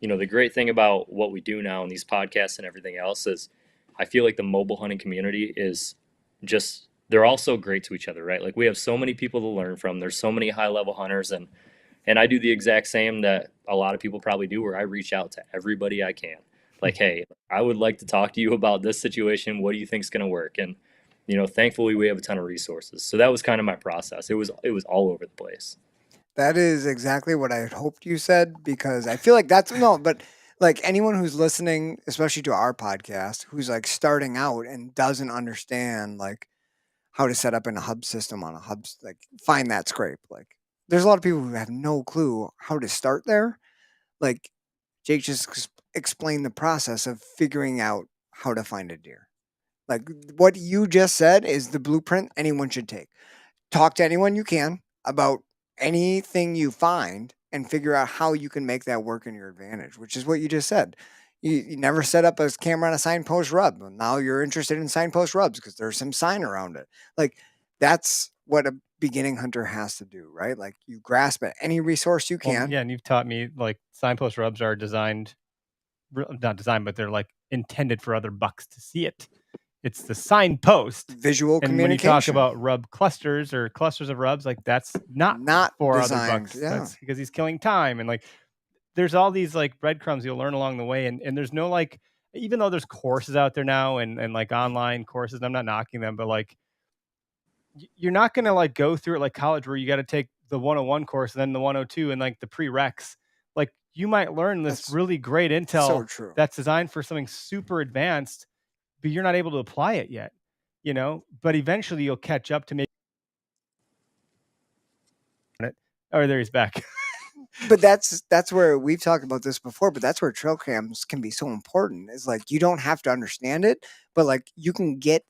the great thing about what we do now in these podcasts and everything else is I feel like the mobile hunting community is just, they're all so great to each other, right? Like we have so many people to learn from. There's so many high level hunters, and I do the exact same that a lot of people probably do, where I reach out to everybody I can. Like, hey, I would like to talk to you about this situation. What do you think is going to work? And thankfully we have a ton of resources. So that was kind of my process. It was all over the place. That is exactly what I had hoped you said, because I feel like but like anyone who's listening, especially to our podcast, who's like starting out and doesn't understand like how to set up in a hub system on a hub, like find that scrape. Like there's a lot of people who have no clue how to start there. Like Jake just explained the process of figuring out how to find a deer. Like what you just said is the blueprint anyone should take. Talk to anyone you can about anything you find and figure out how you can make that work in your advantage, which is what you just said. You never set up a camera on a signpost rub. Now you're interested in signpost rubs because there's some sign around it. Like that's what a beginning hunter has to do, right? Like you grasp at any resource you can. Well, yeah, and you've taught me like signpost rubs are designed, not designed, but they're like intended for other bucks to see it. It's the signpost. Visual and communication. when you talk about rub clusters or clusters of rubs, like that's not for designed, other bucks. Yeah. That's because he's killing time. And like there's all these like breadcrumbs you'll learn along the way. And there's no like, even though there's courses out there now and like online courses, and I'm not knocking them, but like you're not going to like go through it like college where you got to take the 101 course and then the 102 and like the prereqs. Like you might learn this really great intel that's designed for something super advanced, but you're not able to apply it yet, you know, but eventually you'll catch up to maybe. Oh, there he's back. But that's where we've talked about this before, but that's where trail cams can be so important. Is like you don't have to understand it, but like you can get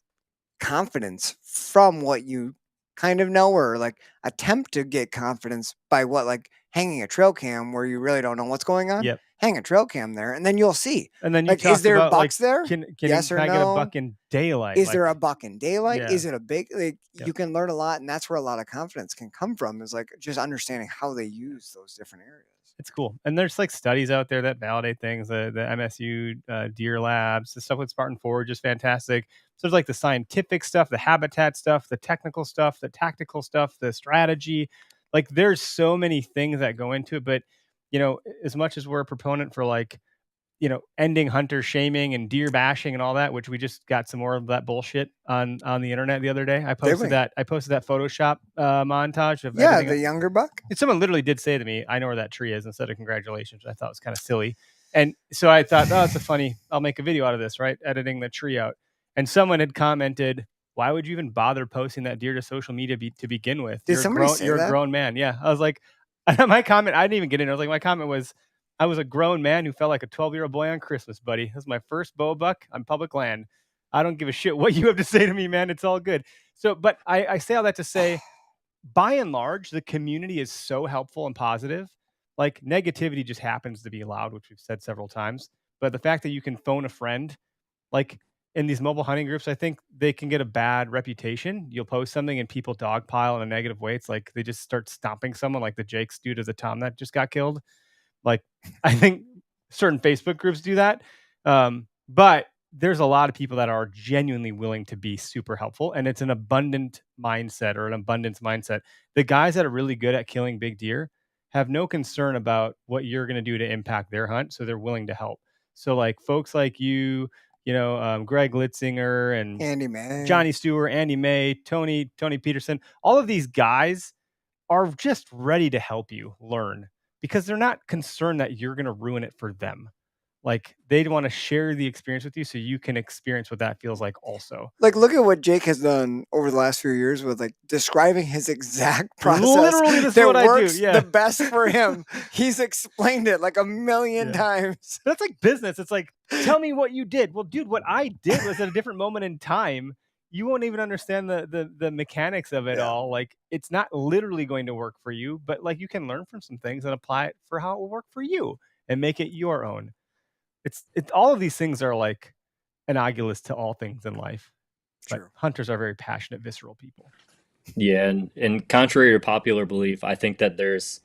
confidence from what you kind of know, or like attempt to get confidence by what, like hanging a trail cam where you really don't know what's going on. Yep. Hang a trail cam there, and then you'll see. And then you like, is there about, bucks like, there? Can yes or I no? get a buck in daylight? Is there a buck in daylight? Yeah. Is it a big? Like you can learn a lot, and that's where a lot of confidence can come from. Is like just understanding how they use those different areas. It's cool, and there's like studies out there that validate things. The MSU Deer Labs, the stuff with Spartan Forge is fantastic. So there's like the scientific stuff, the habitat stuff, the technical stuff, the tactical stuff, the strategy. Like there's so many things that go into it. But you know, as much as we're a proponent for like, you know, ending hunter shaming and deer bashing and all that, which we just got some more of that bullshit on the internet the other day. I posted that Photoshop montage of the younger buck. Someone literally did say to me, "I know where that tree is," instead of congratulations. I thought it was kind of silly, and so I thought, "Oh, it's a funny. I'll make a video out of this, right? Editing the tree out." And someone had commented, "Why would you even bother posting that deer to social media to begin with? Did somebody say you're that? a grown man." Yeah, I was like, my comment. I didn't even get in. I was like, my comment was, I was a grown man who felt like a 12-year-old boy on Christmas, buddy. This is my first bow buck on public land. I don't give a shit what you have to say to me, man. It's all good. So, but I say all that to say, by and large, the community is so helpful and positive. Like negativity just happens to be allowed, which we've said several times. But the fact that you can phone a friend, like in these mobile hunting groups, I think they can get a bad reputation. You'll post something and people dogpile in a negative way. It's like they just start stomping someone, like the Jake's dude of the Tom that just got killed. Like I think certain Facebook groups do that. But there's a lot of people that are genuinely willing to be super helpful, and it's an abundant mindset or an abundance mindset. The guys that are really good at killing big deer have no concern about what you're going to do to impact their hunt. So they're willing to help. So like folks like you know, Greg Litzinger and Andy May, Johnny Stewart, Andy May, Tony Peterson, all of these guys are just ready to help you learn because they're not concerned that you're going to ruin it for them. Like they want to share the experience with you so you can experience what that feels like also. Like look at what Jake has done over the last few years with like describing his exact process. Literally, this is what works I do. Yeah. The best for him. He's explained it like a million times. That's like business. It's like, tell me what you did. Well, dude, what I did was at a different moment in time. You won't even understand the mechanics of it all. Like it's not literally going to work for you, but like you can learn from some things and apply it for how it will work for you and make it your own. It's all of these things are like analogous to all things in life. But hunters are very passionate, visceral people. Yeah, and contrary to popular belief, I think that there's,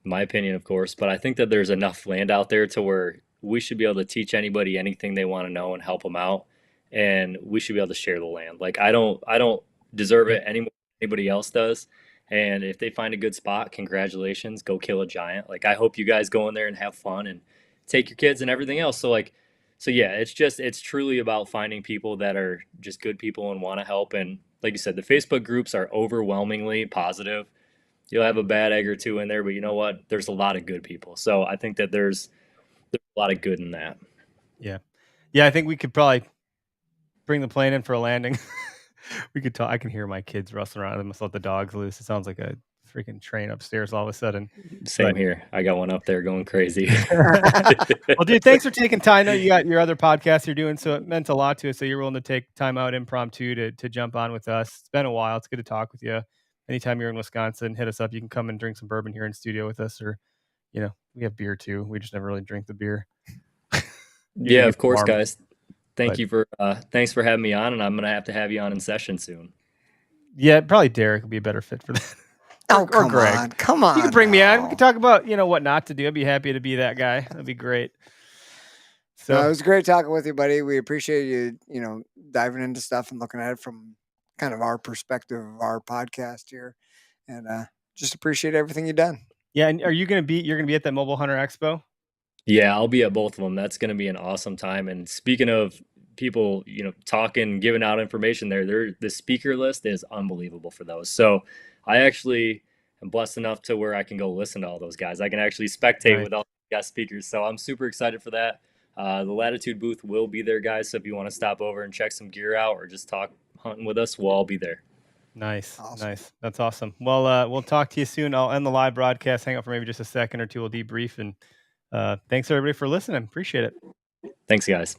my opinion, of course, but I think that there's enough land out there to where we should be able to teach anybody anything they want to know and help them out, and we should be able to share the land. Like I don't deserve it any more than anybody else does. And if they find a good spot, congratulations, go kill a giant. Like I hope you guys go in there and have fun and take your kids and everything else. So yeah, it's truly about finding people that are just good people and want to help. And like you said, the Facebook groups are overwhelmingly positive. You'll have a bad egg or two in there, but you know what? There's a lot of good people. So I think that there's a lot of good in that. Yeah. Yeah, I think we could probably bring the plane in for a landing. We could talk. I can hear my kids rustling around. I must let the dogs loose. It sounds like a freaking train upstairs all of a sudden. Same here. I got one up there going crazy. Well, dude, thanks for taking time. I know you got your other podcast you're doing, so it meant a lot to us. So you're willing to take time out impromptu to jump on with us. It's been a while. It's good to talk with you. Anytime you're in Wisconsin, hit us up. You can come and drink some bourbon here in studio with us, or we have beer too. We just never really drink the beer. Yeah, of course, guys. Thanks for having me on, and I'm gonna have to have you on in session soon. Yeah, probably Derek would be a better fit for that. Or Greg. Come on. You can bring me on. We can talk about, what not to do. I'd be happy to be that guy. That'd be great. So it was great talking with you, buddy. We appreciate you, diving into stuff and looking at it from kind of our perspective of our podcast here, and just appreciate everything you've done. Yeah, and you're gonna be at that Mobile Hunter Expo? Yeah, I'll be at both of them. That's gonna be an awesome time. And speaking of people, talking, giving out information the speaker list is unbelievable for those. So I actually am blessed enough to where I can go listen to all those guys. I can actually spectate with all the guest speakers. So I'm super excited for that. The Latitude booth will be there, guys. So if you want to stop over and check some gear out or just talk hunting with us, we'll all be there. Nice. Awesome. Nice. That's awesome. Well, we'll talk to you soon. I'll end the live broadcast, hang out for maybe just a second or two. We'll debrief, and thanks everybody for listening. Appreciate it. Thanks, guys.